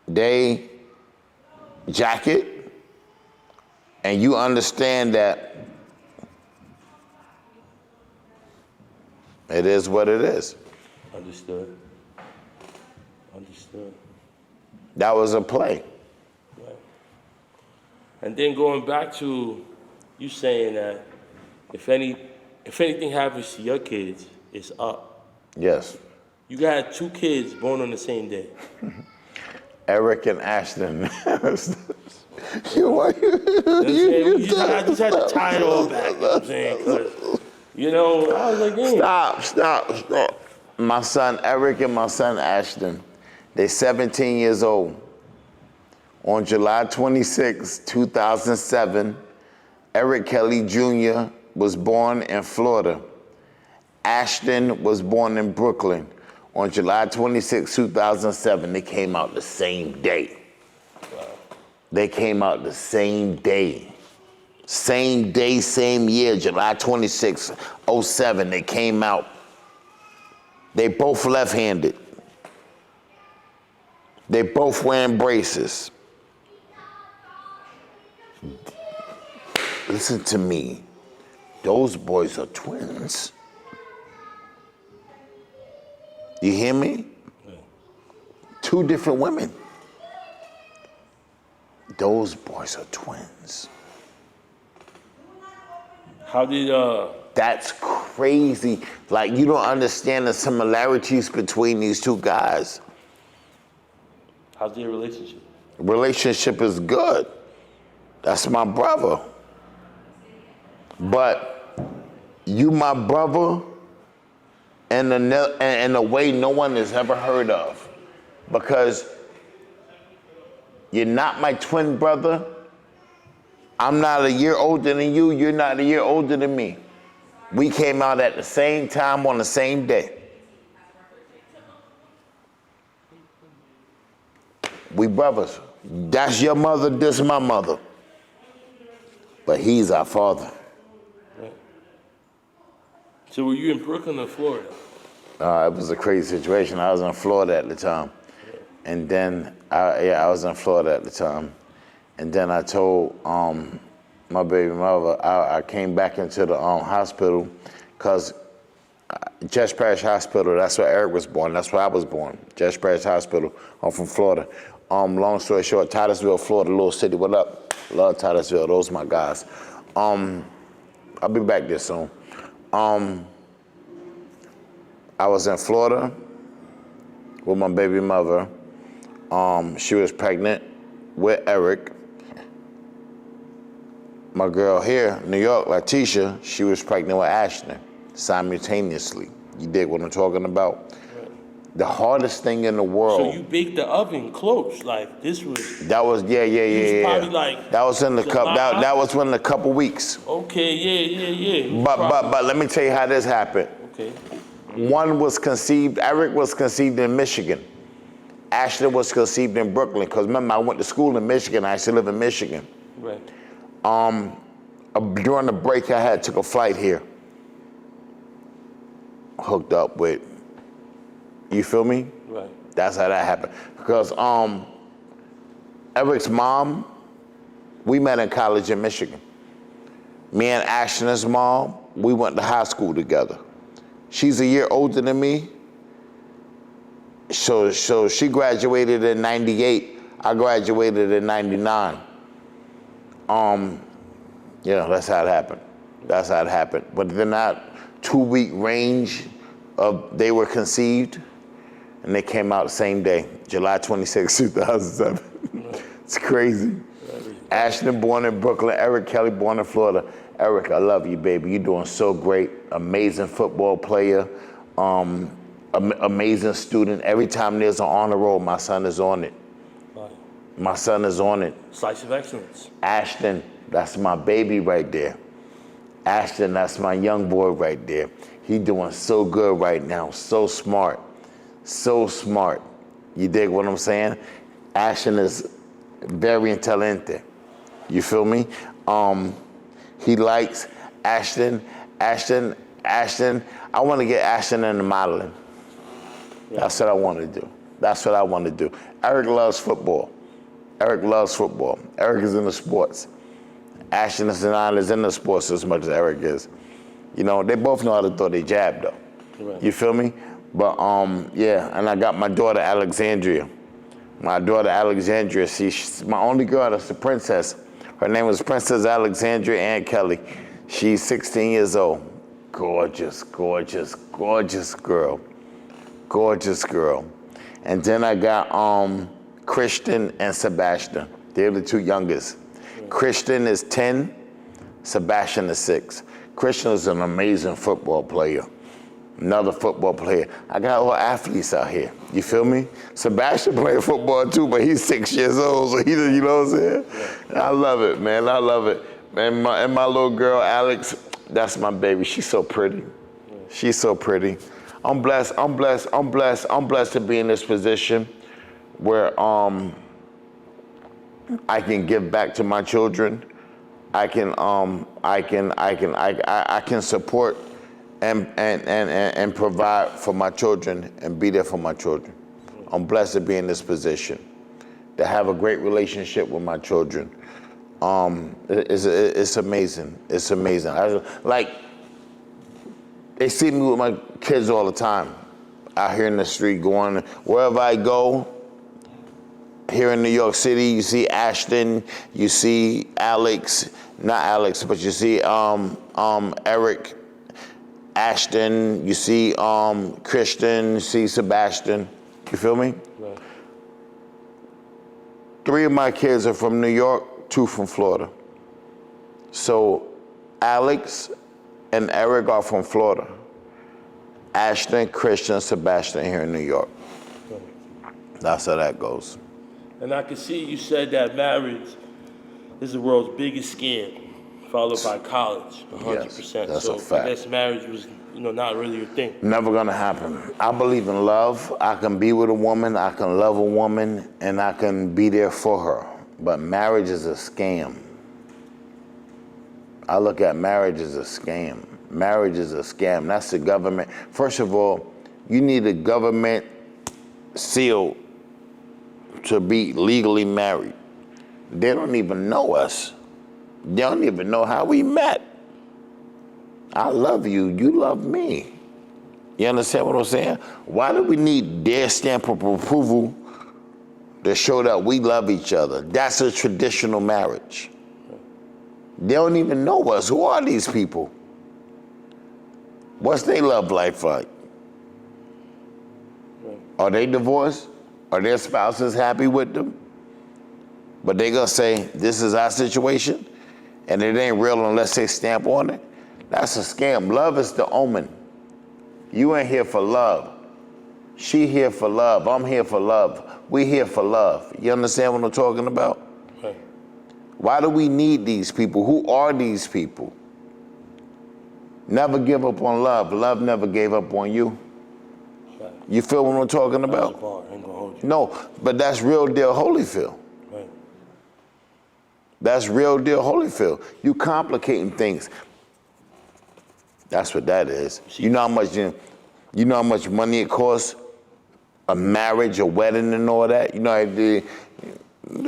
they jacket, and you understand that it is what it is. Understood. That was a play. Right. And then going back to you saying that if anything happens to your kids, it's up. Yes. You got 2 kids born on the same day. Eric and Ashton. I just had to tie it all back. You know what I'm saying? 'Cause, I was like, damn. Stop. My son Eric and my son Ashton, they're 17 years old. On July 26, 2007, Eric Kelly Jr. was born in Florida. Ashton was born in Brooklyn. On July 26, 2007, they came out the same day. Wow. They came out the same day. Same day, same year, July 26, 07, they came out. They both left-handed. They both wearing braces. Listen to me. Those boys are twins. You hear me? Yeah. 2 different women. Those boys are twins. How did That's crazy. Like, you don't understand the similarities between these 2 guys. how's their relationship? Relationship is good. That's my brother. But you my brother in a way no one has ever heard of. Because you're not my twin brother. I'm not a year older than you. You're not a year older than me. We came out at the same time on the same day. We brothers. That's your mother, this is my mother. But he's our father. Right. So were you in Brooklyn or Florida? It was a crazy situation. I was in Florida at the time. And then, I was in Florida at the time. And then I told my baby mother, I came back into the hospital because Judge Parish Hospital, that's where Eric was born. That's where I was born, Judge Parish Hospital. I'm from Florida. Long story short, Titusville, Florida, little city. What up? Love Titusville. Those my guys. I'll be back there soon. I was in Florida with my baby mother. She was pregnant with Eric. My girl here, New York, Letitia, she was pregnant with Ashton simultaneously. You dig what I'm talking about? Right. The hardest thing in the world. So you baked the oven close, like this was. That was yeah. Probably like. That was in the cup. That was within a couple weeks. Okay, yeah. But let me tell you how this happened. Okay. One was conceived. Eric was conceived in Michigan. Ashton was conceived in Brooklyn. Because remember, I went to school in Michigan. I used to live in Michigan. Right. During the break I had, took a flight here. Hooked up with, you feel me? Right. That's how that happened. Because Eric's mom, we met in college in Michigan. Me and Ashton's mom, we went to high school together. She's a year older than me. So she graduated in 98. I graduated in 99. Yeah, that's how it happened. That's how it happened. But then that 2-week range of they were conceived and they came out the same day, July 26, 2007. It's crazy. Ashton born in Brooklyn, Eric Kelly born in Florida. Eric, I love you, baby. You're doing so great. Amazing football player, amazing student. Every time there's an honor roll, my son is on it. Right. My son is on it. Slice of excellence. Ashton, that's my baby right there. Ashton, that's my young boy right there. He doing so good right now, so smart, so smart. You dig what I'm saying? Ashton is very intelligent. You feel me? He likes Ashton. I want to get Ashton into modeling. Yeah. That's what I want to do. Eric loves football. Eric is into sports. Ashton is not as into sports as much as Eric is. You know, they both know how to throw their jab though. Right. You feel me? But yeah, and I got my daughter Alexandria. She's my only girl that's a princess. Her name is Princess Alexandria Ann Kelly. She's 16 years old. Gorgeous girl. And then I got Christian and Sebastian. They're the two youngest. Christian is 10, Sebastian is 6. Christian is an amazing football player. Another football player. I got all athletes out here. You feel me? Sebastian played football too, but he's 6 years old, so you know what I'm saying? I love it, man. I love it. And my little girl, Alex, that's my baby. She's so pretty. I'm blessed to be in this position where I can give back to my children. I can support and provide for my children and be there for my children. I'm blessed to be in this position, to have a great relationship with my children. It's amazing. They see me with my kids all the time, out here in the street, going wherever I go. Here in New York City, you see Ashton, you see Alex, not Alex, but you see Eric, Ashton, you see Christian, you see Sebastian. You feel me? Right. 3 of my kids are from New York, 2 from Florida. So Alex and Eric are from Florida. Ashton, Christian, Sebastian here in New York. That's how that goes. And I can see you said that marriage is the world's biggest scam, followed by college, 100%. Yes, that's a fact. I guess marriage was, not really your thing. Never gonna happen. I believe in love. I can be with a woman, I can love a woman, and I can be there for her. But marriage is a scam. I look at marriage as a scam. Marriage is a scam. That's the government. First of all, you need a government seal to be legally married. They don't even know us. They don't even know how we met. I love you, you love me. You understand what I'm saying? Why do we need their stamp of approval to show that we love each other? That's a traditional marriage. They don't even know us. Who are these people? What's their love life like? Are they divorced? Are their spouses happy with them? But they gonna say, this is our situation, and it ain't real unless they stamp on it? That's a scam. Love is the omen. You ain't here for love. She here for love. I'm here for love. We here for love. You understand what I'm talking about? Right. Why do we need these people? Who are these people? Never give up on love. Love never gave up on you. Right. You feel what I'm talking about? Ain't gonna hold you. No, but that's real deal Holyfield. Right. That's real deal Holyfield. You complicating things. That's what that is. You know how much money it costs? A marriage, a wedding, and all that. You know, the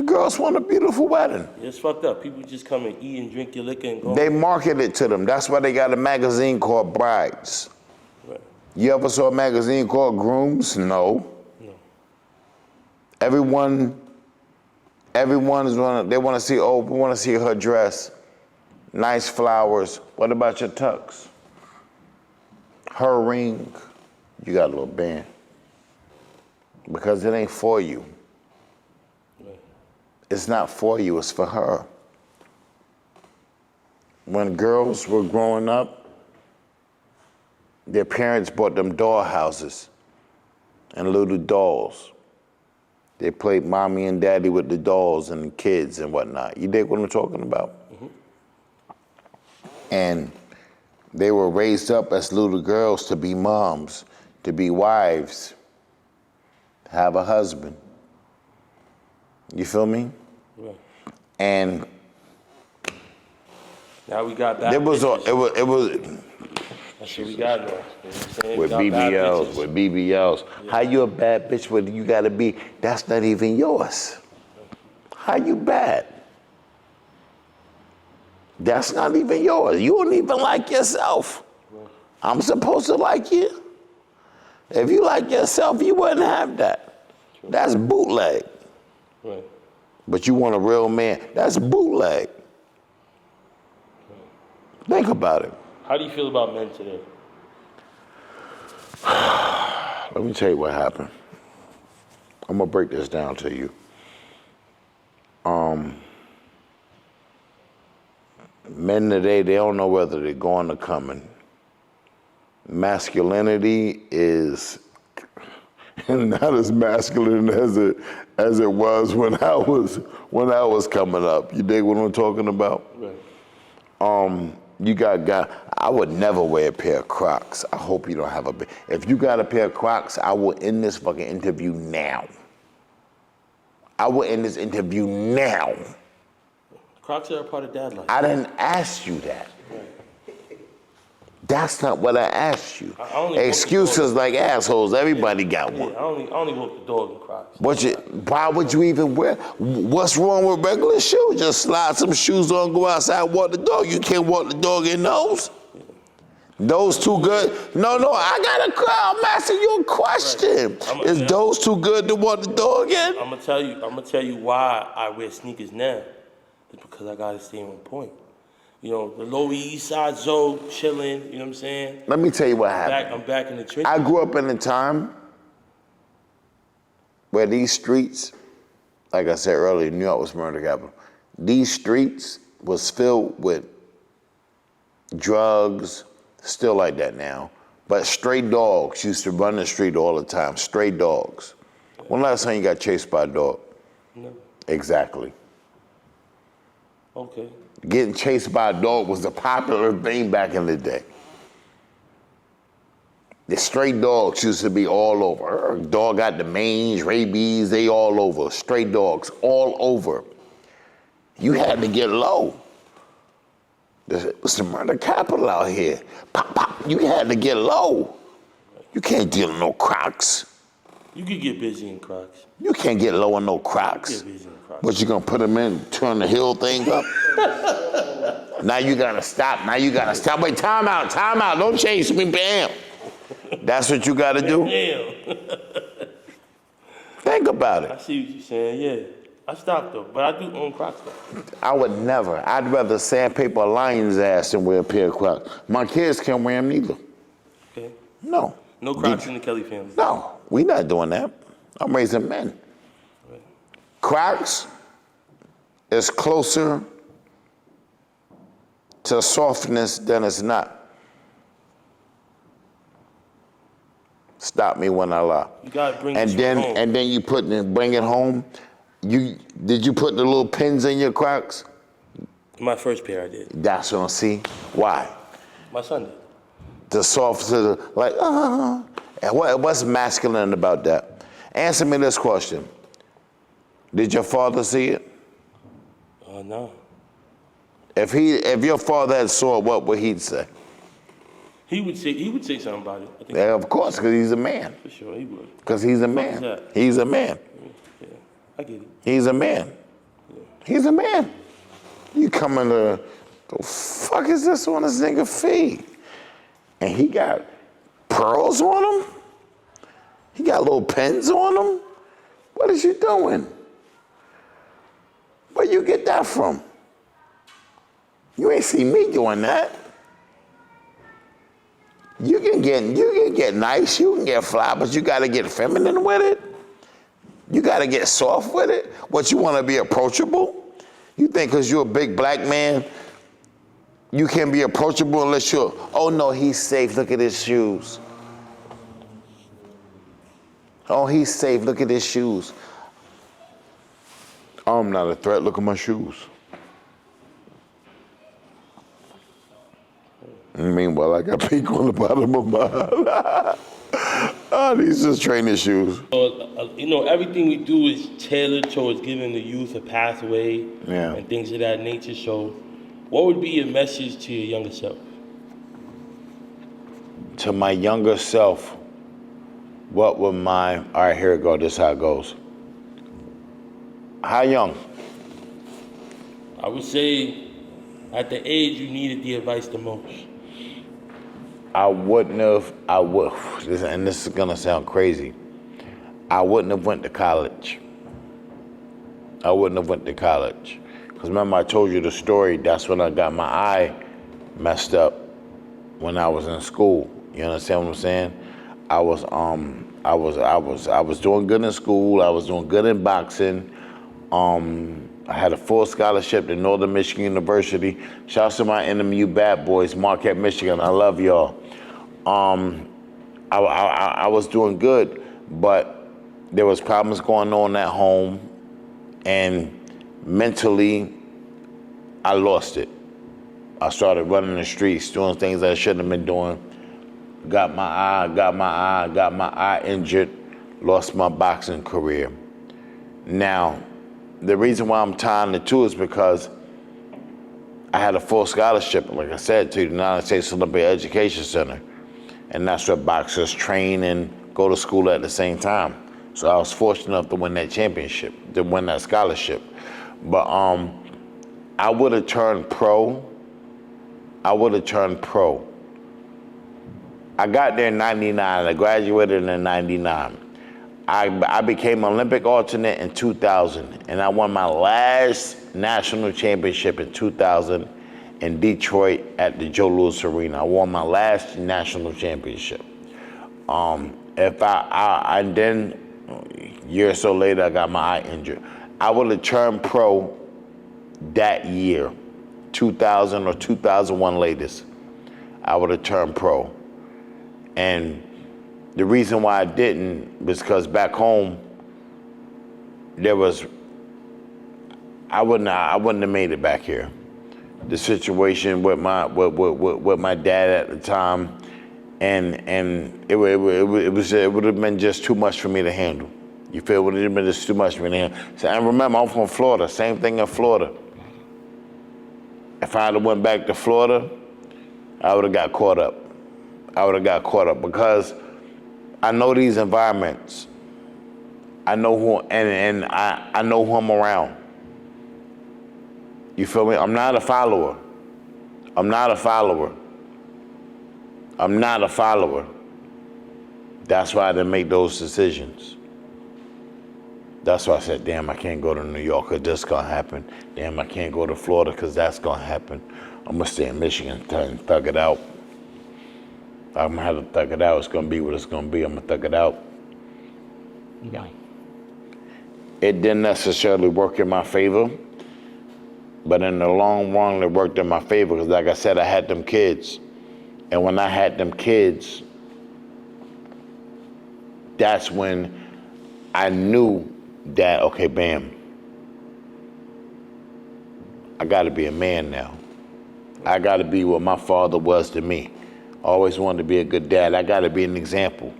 girls want a beautiful wedding. It's fucked up. People just come and eat and drink your liquor and go. They market it to them. That's why they got a magazine called Brides. Right. You ever saw a magazine called Grooms? No. Everyone is they want to see. Oh, we want to see her dress. Nice flowers. What about your tux? Her ring. You got a little band. Because it ain't for you. Right. It's not for you, it's for her. When girls were growing up, their parents bought them doll houses and little dolls. They played mommy and daddy with the dolls and the kids and whatnot. You dig what I'm talking about? Mm-hmm. And they were raised up as little girls to be moms, to be wives. have a husband. You feel me? Right. And now we got back. it was That's it was what we got now. You know what I'm saying? with We got bad BBLs, bitches. with BBLs. Yeah. How you a bad bitch when you gotta be, that's not even yours. How you bad? That's not even yours. You don't even like yourself. I'm supposed to like you. If you like yourself, you wouldn't have that. That's bootleg. Right. But you want a real man, that's bootleg. Think about it. How do you feel about men today? Let me tell you what happened. I'm gonna break this down to you. Men today, they don't know whether they're going or coming. Masculinity is not as masculine as it was when I was coming up. You dig what I'm talking about? Right. You got guy. I would never wear a pair of Crocs. I hope you don't have a. If you got a pair of Crocs, I will end this fucking interview now. I will end this interview now. Crocs are a part of dad life. I didn't ask you that. That's not what I asked you. I only Excuses like assholes. Everybody got one. Yeah, I only walk the dog in Crocs. Why would you even wear? What's wrong with regular shoes? Just slide some shoes on, go outside, walk the dog. You can't walk the dog in those. Those too good? No, I got a crowd. I'm asking you a question. Right. Is those too good to walk the dog in? I'm gonna tell you why I wear sneakers now. It's because I gotta stay on point. You know, the Lower East Side zone, chilling, you know what I'm saying? Let me tell you what happened. I'm back in the trenches. I grew up in a time where these streets, like I said earlier, New York was murder capital. These streets was filled with drugs, still like that now, but stray dogs used to run the street all the time, stray dogs. When last time you got chased by a dog? No. Exactly. Okay. Getting chased by a dog was a popular thing back in the day. The stray dogs used to be all over. Dog got the mange, rabies, they all over. Stray dogs, all over. You had to get low. It was the murder capital out here. Pop, pop, you had to get low. You can't deal in no Crocs. You could get busy in Crocs. You can't get low in no Crocs. Get busy in Crocs. But you gonna put them in, turn the heel thing up? Now you gotta stop, Wait, time out, don't chase me, bam. That's what you gotta do? Damn. Think about I it. see what you're saying, yeah. I stopped though, but I do own Crocs though. I would never. I'd rather sandpaper a lion's ass than wear a pair of Crocs. My kids can't wear them neither. Okay. No. No Crocs in the Kelly family. No, we not doing that. I'm raising men. Right. Crocs is closer to softness than it's not. Stop me when I lie. You gotta bring And this then home. and then you bring it home. Did you put the little pins in your Crocs? My first pair I did. That's what I see. Why? My son did. The soft to the like. And what's masculine about that? Answer me this question. Did your father see it? No. If your father had saw it, what would he say? He would say something about it. I think Yeah, of course, because he's a man. for sure he would. Because he's a What man. is that? He's a man. Yeah, I get it. He's a man. He's a man. You coming to, the fuck is this on this nigga feet? And he got pearls on him? He got little pins on him? What is you doing? Where you get that from? You ain't see me doing that. You can get nice, you can get fly, but you gotta get feminine with it. You gotta get soft with it. What, you wanna be approachable? You think because you're a big black man, you can be approachable unless you're, oh no, he's safe, look at his shoes. Oh, he's safe, look at his shoes. I'm not a threat, look at my shoes. Meanwhile, I got pink on the bottom of my Oh, these is training shoes. So, you know, everything we do is tailored towards giving the youth a pathway and things of that nature. So, what would be your message to your younger self? To my younger self, what would my, all right, here it go, this is how it goes. How young? I would say at the age you needed the advice the most. And this is gonna sound crazy, I wouldn't have went to college. I wouldn't have went to college. Because remember I told you the story, that's when I got my eye messed up when I was in school. You understand what I'm saying? I was doing good in school, I was doing good in boxing. I had a full scholarship to Northern Michigan University. Shout out to my NMU bad boys, Marquette, Michigan. I love y'all. I was doing good, but there was problems going on at home, and mentally, I lost it. I started running the streets, doing things I shouldn't have been doing. Got my eye injured, lost my boxing career. Now, the reason why I'm tying the two is because I had a full scholarship, like I said, to the United States Olympic Education Center. And that's where boxers train and go to school at the same time. So I was fortunate enough to win that championship, to win that scholarship. But I would have turned pro. I got there in 99, I graduated in 99. I became Olympic alternate in 2000, and I won my last national championship in 2000 in Detroit at the Joe Louis Arena. I won my last national championship. And then a year or so later, I got my eye injured. I would have turned pro that year, 2000 or 2001 latest. I would have turned pro. And the reason why I didn't was because back home, I wouldn't have made it back here. The situation with my dad at the time, and it would have been just too much for me to handle. You feel? It would have been just too much for me to handle. So, and remember, I'm from Florida. Same thing in Florida. If I had went back to Florida, I would have got caught up. Because I know these environments. I know who, and I know who I'm around. You feel me? I'm not a follower. That's why I didn't make those decisions. That's why I said, damn, I can't go to New York because this is going to happen. Damn, I can't go to Florida because that's going to happen. I'm going to stay in Michigan and thug it out. I'm going to have to thug it out. It's going to be what it's going to be. I'm going to thug it out. Yeah. It didn't necessarily work in my favor, but in the long run, it worked in my favor because, like I said, I had them kids. And when I had them kids, that's when I knew that, okay, bam, I got to be a man now. I got to be what my father was to me. Always wanted to be a good dad. I got to be an example.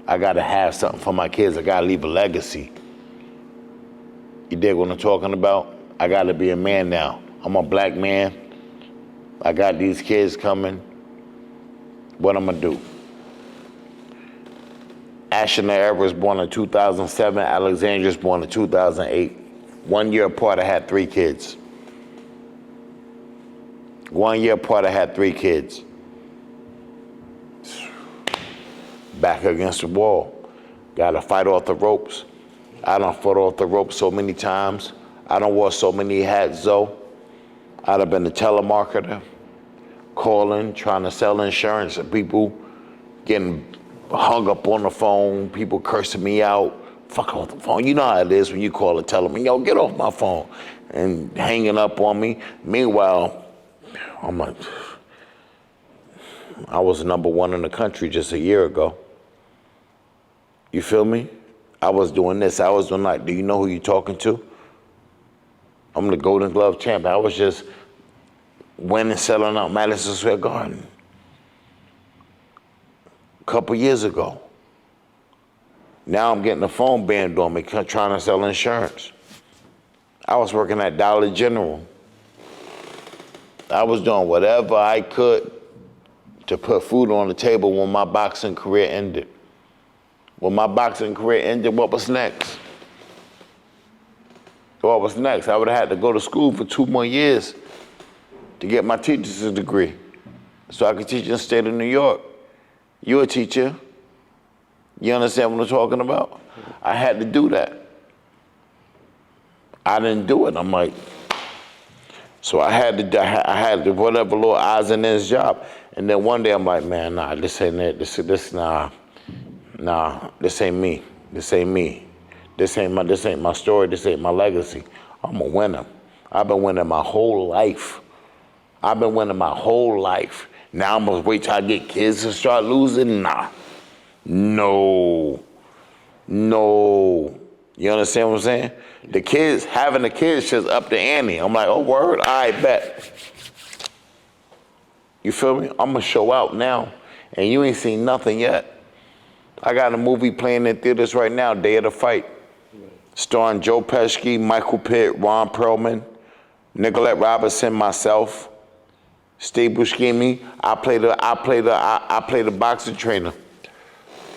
I got to have something for my kids. I got to leave a legacy. You dig what I'm talking about? I got to be a man now. I'm a black man. I got these kids coming. What I'm going to do? Ashton Era was born in 2007. Alexandra was born in 2008. 1 year apart, I had 3 kids. 1 year apart, I had 3 kids. Back against the wall. Gotta fight off the ropes. I done fought off the ropes so many times. I done wore so many hats, though. I'd have been a telemarketer, calling, trying to sell insurance, and people getting hung up on the phone, people cursing me out. Fuck off the phone. You know how it is when you call and tell them, yo, get off my phone, and hanging up on me. Meanwhile, I was #1 in the country just a year ago. You feel me? I was doing this. I was doing like, do you know who you're talking to? I'm the Golden Glove champ. I was just winning, selling out Madison Square Garden a couple years ago. Now I'm getting a phone banned on me trying to sell insurance. I was working at Dollar General. I was doing whatever I could to put food on the table when my boxing career ended. When my boxing career ended, what was next? What was next? I would have had to go to school for 2 more years to get my teacher's degree so I could teach in the state of New York. You're a teacher. You understand what I'm talking about? I had to do that. I didn't do it. I'm like, so I had to whatever little odds and ends job. And then one day I'm like, man, nah, this ain't it. This ain't me. This ain't me. This ain't my story. This ain't my legacy. I'm a winner. I've been winning my whole life. Now I'm gonna wait till I get kids to start losing? Nah. No. You understand what I'm saying? Having the kids just up the ante. I'm like, oh, word? I bet. You feel me? I'm gonna show out now, and you ain't seen nothing yet. I got a movie playing in theaters right now, Day of the Fight, starring Joe Pesci, Michael Pitt, Ron Perlman, Nicolette Robinson, myself, Steve Buscemi. I play the boxing trainer,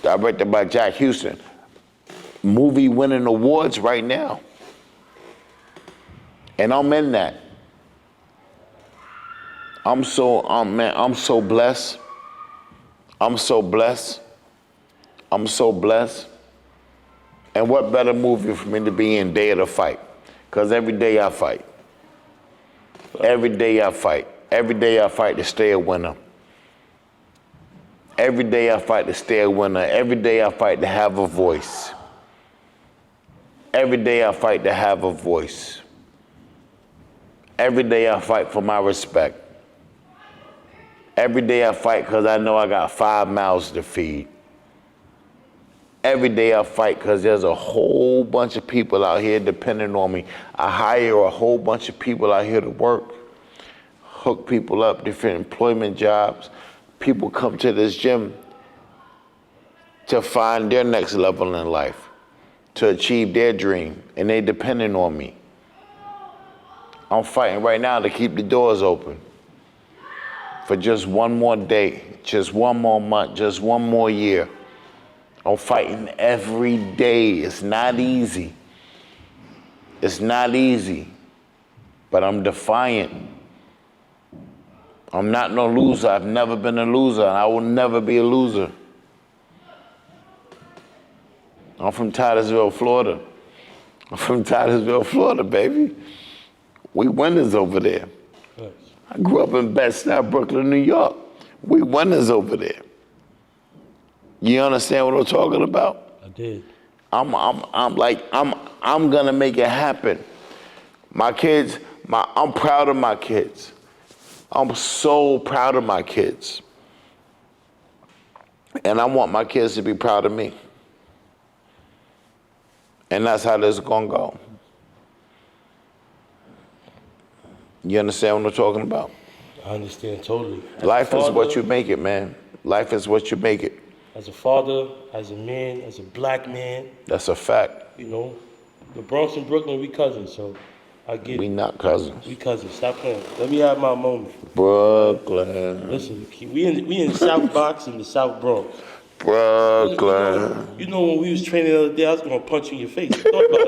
directed by Jack Houston. Movie winning awards right now. And I'm in that. I'm so blessed. I'm so blessed. And what better movie for me to be in, Day of the Fight? Because every day I fight. Every day I fight to stay a winner. Every day I fight to stay a winner. Every day I fight to have a voice. Every day I fight to have a voice. Every day I fight for my respect. Every day I fight because I know I got 5 mouths to feed. Every day I fight because there's a whole bunch of people out here depending on me. I hire a whole bunch of people out here to work, hook people up, different employment jobs. People come to this gym to find their next level in life, to achieve their dream, and they depending on me. I'm fighting right now to keep the doors open for just one more day, just one more month, just one more year. I'm fighting every day. It's not easy. It's not easy, but I'm defiant. I'm not no loser. I've never been a loser, and I will never be a loser. I'm from Titusville, Florida. Baby. We winners over there. I grew up in Bed-Stuy, Brooklyn, New York. We winners over there. You understand what I'm talking about? I did. I'm gonna make it happen. My kids, I'm proud of my kids. I'm so proud of my kids. And I want my kids to be proud of me. And that's how this is gonna go. You understand what I'm talking about? I understand totally. Life is what you make it, man. Life is what you make it. As a father, as a man, as a black man. That's a fact. You know, the Bronx and Brooklyn, we cousins, so I get it. We not cousins. We cousins. Stop playing. Let me have my moment. Brooklyn. Listen, we in South Box in the South Bronx. Brooklyn. You know when we was training the other day, I was gonna punch you in your face. Thought about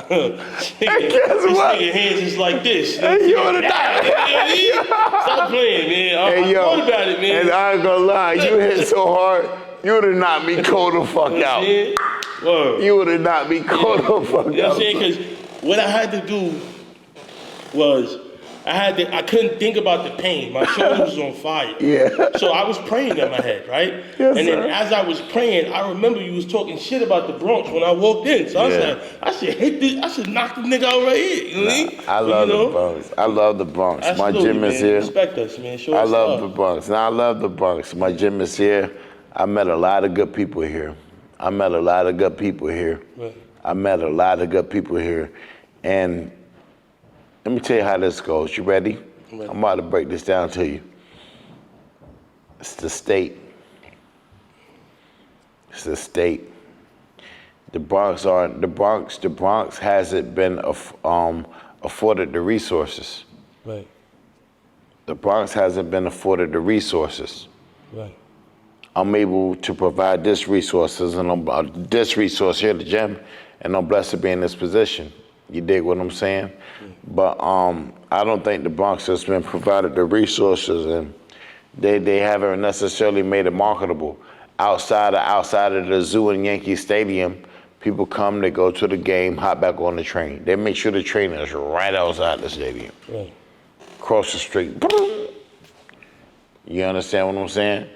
it. Guess what? Your hands just like this. Hey, you wanna die? Stop playing, man. I thought about it, man. And I ain't gonna lie, you hit so hard, you would've knocked me cold the fuck out. Word. You would've knocked me cold the fuck out. You know what I'm saying? Because what I had to do was, I couldn't think about the pain. My shoulder was on fire. Yeah. So I was praying in my head, right? Yes, and then sir. as I was praying, I remember you was talking shit about the Bronx when I walked in. So I should hit this, I should knock this nigga out right here. You know what I mean? I love the Bronx. I love the Bronx. My Absolutely, gym is man. here. Respect us, man. Show I us love the Bronx. Now I love the Bronx. My gym is here. I met a lot of good people here. Right. And let me tell you how this goes. You ready? Right. I'm about to break this down to you. It's the state. The Bronx hasn't been afforded the resources. Right. The Bronx hasn't been afforded the resources. Right. I'm able to provide this resources and this resource here at the gym, and I'm blessed to be in this position. You dig what I'm saying? But I don't think the Bronx has been provided the resources, and they haven't necessarily made it marketable. Outside of the zoo and Yankee Stadium, people come, they go to the game, hop back on the train. They make sure the train is right outside the stadium. Right. Cross the street. You understand what I'm saying?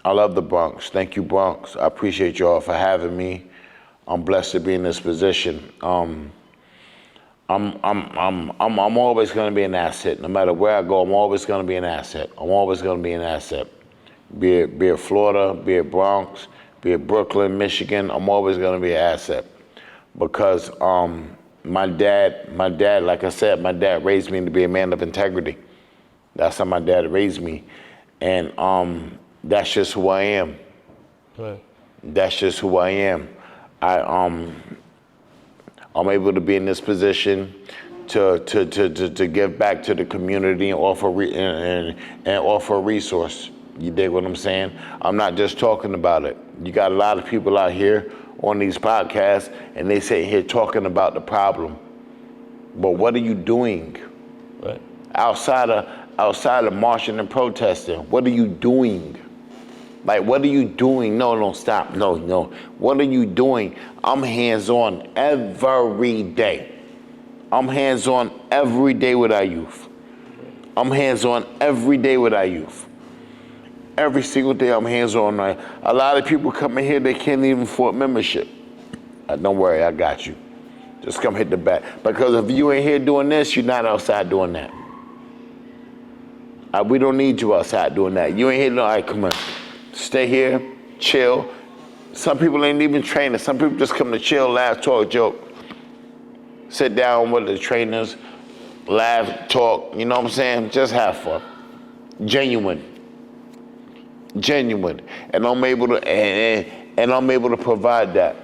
I love the Bronx. Thank you, Bronx. I appreciate y'all for having me. I'm blessed to be in this position. I'm always going to be an asset. No matter where I go, I'm always going to be an asset. I'm always going to be an asset. Be it Florida, be it Bronx, be it Brooklyn, Michigan, I'm always going to be an asset. Because my dad, like I said, my dad raised me to be a man of integrity. That's how my dad raised me. And that's just who I am. Right. That's just who I am. I'm able to be in this position to give back to the community and offer offer a resource. You dig what I'm saying? I'm not just talking about it. You got a lot of people out here on these podcasts, and they sit here talking about the problem. But what are you doing? Right. Outside of marching and protesting, what are you doing? Like, what are you doing? No, stop. No. What are you doing? I'm hands-on every day. I'm hands-on every day with our youth. I'm hands-on every day with our youth. Every single day I'm hands-on. A lot of people come in here, they can't even afford membership. Don't worry, I got you. Just come hit the back. Because if you ain't here doing this, you're not outside doing that. We don't need you outside doing that. You ain't here, all right, come on. Stay here, chill. Some people ain't even training. Some people just come to chill, laugh, talk, joke. Sit down with the trainers, laugh, talk, you know what I'm saying? Just have fun. Genuine. And I'm able to provide that.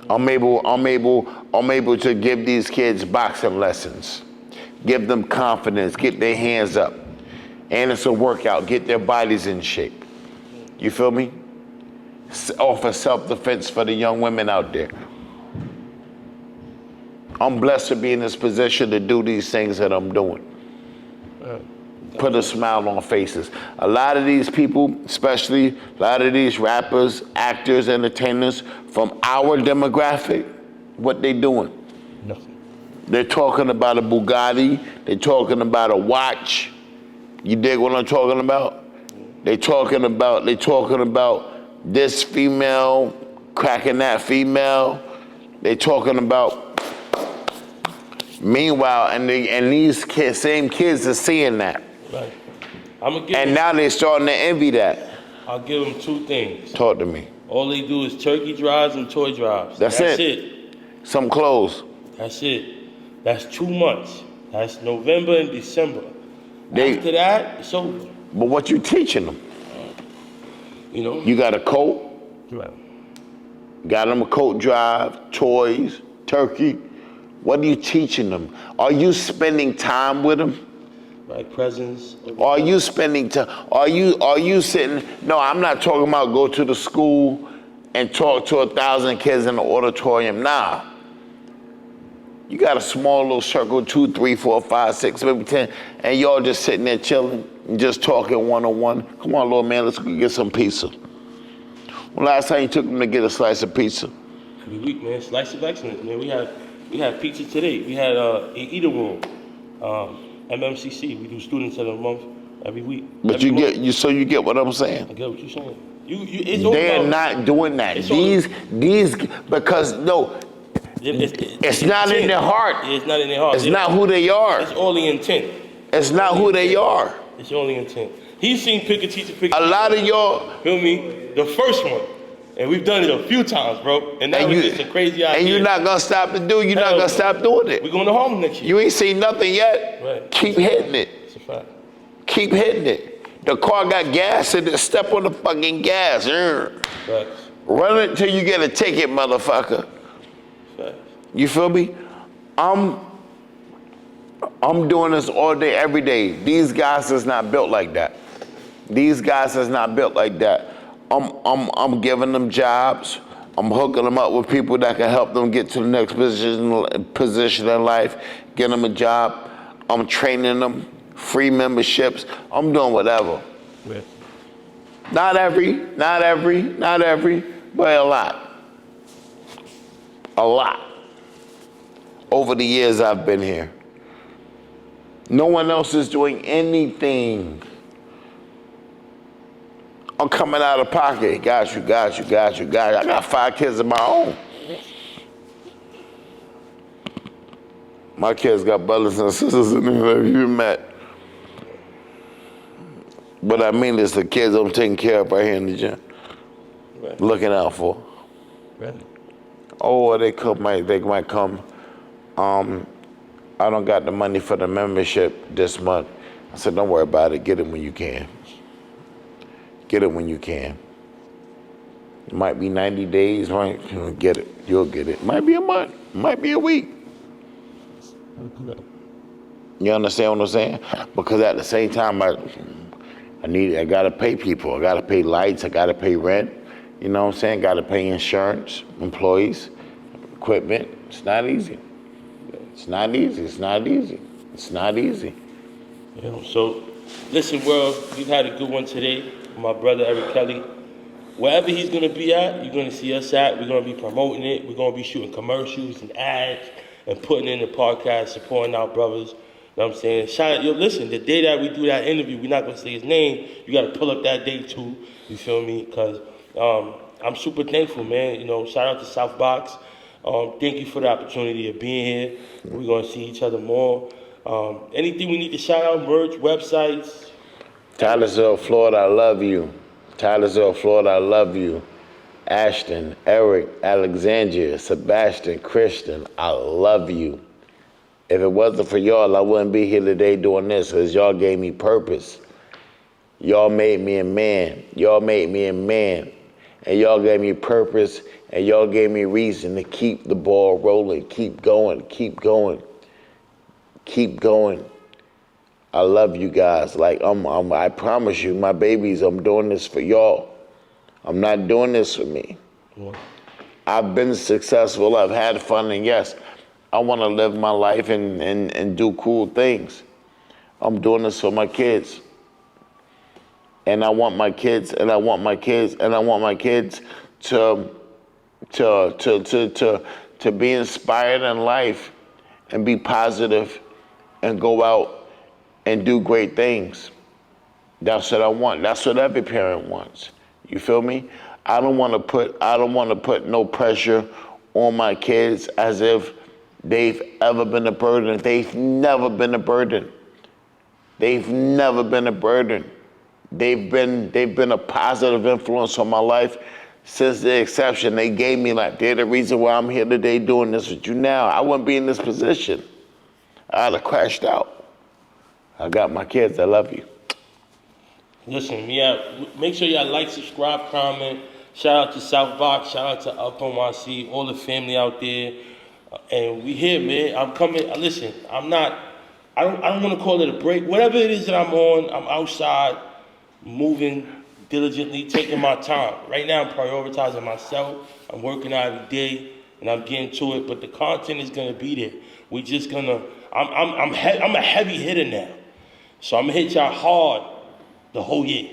I'm able to give these kids boxing lessons. Give them confidence, get their hands up. And it's a workout, get their bodies in shape. You feel me? Offer self-defense for the young women out there. I'm blessed to be in this position to do these things that I'm doing. Put a smile on faces. A lot of these people, especially a lot of these rappers, actors, entertainers from our demographic, what they doing? Nothing. They're talking about a Bugatti. They're talking about a watch. You dig what I'm talking about? They talking about this female cracking that female. They talking about. Meanwhile, and these same kids are seeing that. Right. And now they're starting to envy that. I'll give them two things. Talk to me. All they do is turkey drives and toy drives. That's it. Some clothes. That's it. That's 2 months. That's November and December. After that, it's over. But what you teaching them? You know? You got a coat. Right. Got them a coat drive, toys, turkey. What are you teaching them? Are you spending time with them? Like presents. Are you spending time? Are you sitting? No, I'm not talking about go to the school and talk to 1,000 kids in the auditorium. Nah. You got a small little circle, 2, 3, 4, 5, 6, maybe 10, and y'all just sitting there chilling and just talking one-on-one. Come on, little man, let's go get some pizza. When last time you took them to get a slice of pizza? Every week, man. Slice of excellence, man. We had pizza today. We had Yildirim, MMCC. We do students of the month every week. But you get what I'm saying. I get what you're saying. They're not doing that. These because no. It's not in their heart. It's not in their heart. It's not who they are. It's only intent. It's not who they are. It's only intent. He's seen pick a teacher, pick a lot of y'all. Feel me? The first one. And we've done it a few times, bro. And now it's a crazy idea. And you're not going to stop to do it. You're not going to stop doing it. We're going to Harlem next year. You ain't seen nothing yet. Right. Keep hitting it. It's a fact. Keep hitting it. The car got gas in it, step on the fucking gas. Facts. Run it till you get a ticket, motherfucker. Facts. You feel me? I'm doing this all day, every day. These guys is not built like that. These guys is not built like that. I'm giving them jobs. I'm hooking them up with people that can help them get to the next position in life, get them a job. I'm training them, free memberships. I'm doing whatever. With Not every, but a lot. A lot. Over the years I've been here. No one else is doing anything. I'm coming out of pocket. Got you. I got 5 kids of my own. My kids got brothers and sisters in there that you met. What I mean is the kids I'm taking care of right here in the gym. Right. Looking out for. really? Oh, they might come. I don't got the money for the membership this month. I said, don't worry about it. Get it when you can. Get it when you can. It might be 90 days, right? You'll get it. You'll get it. Might be a month. Might be a week. You understand what I'm saying? Because at the same time, I gotta pay people. I gotta pay lights. I gotta pay rent. You know what I'm saying? Gotta pay insurance, employees, equipment. It's not easy. It's not easy. It's not easy. It's not easy. You know, so, listen, world, we've had a good one today with my brother Eric Kelly. Wherever he's gonna be at, you're gonna see us at. We're gonna be promoting it. We're gonna be shooting commercials and ads and putting in the podcast, supporting our brothers. You know what I'm saying? Shout out, yo, listen, the day that we do that interview, we're not gonna say his name. You gotta pull up that day too. You feel me? Cause I'm super thankful, man. You know, shout out to South Box. Thank you for the opportunity of being here. We're gonna see each other more. Anything we need to shout out, merch, websites? Taylorsville, Florida, I love you. Taylorsville, Florida, I love you. Ashton, Eric, Alexandria, Sebastian, Christian, I love you. If it wasn't for y'all, I wouldn't be here today doing this, because y'all gave me purpose. Y'all made me a man. Y'all made me a man. And y'all gave me purpose, and y'all gave me reason to keep the ball rolling, keep going, keep going, keep going. I love you guys. Like, I promise you, my babies, I'm doing this for y'all. I'm not doing this for me. Yeah. I've been successful, I've had fun, and yes, I want to live my life and do cool things. I'm doing this for my kids. And I want my kids, and I want my kids, and I want my kids to be inspired in life and be positive and go out and do great things. That's what I want. That's what every parent wants. You feel me? I don't want to put no pressure on my kids as if they've ever been a burden. They've never been a burden. They've never been a burden. They've been a positive influence on my life since the exception. They gave me life. They're the reason why I'm here today doing this with you now. I wouldn't be in this position. I'd have crashed out. I got my kids. I love you. Listen, make sure y'all like, subscribe, comment. Shout out to South Box. Shout out to Up on YC, all the family out there. And we here, man. I'm coming. Listen, I don't want to call it a break. Whatever it is that I'm on, I'm outside, moving diligently, taking my time. Right now, I'm prioritizing myself. I'm working out every day, and I'm getting to it. But the content is gonna be there. We just gonna. I'm a heavy hitter now, so I'm gonna hit y'all hard the whole year.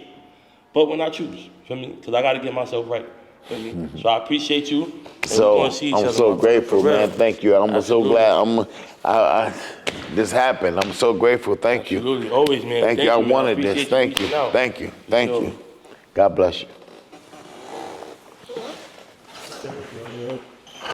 But when I choose, feel me? Because I gotta get myself right. Feel me? So I appreciate you. So I'm so grateful, man. Thank you. I'm so glad. This happened. I'm so grateful. Thank you. Absolutely, always, man. Thank you. I man. wanted this. Thank you. reaching out. Thank you. Thank you. God bless you.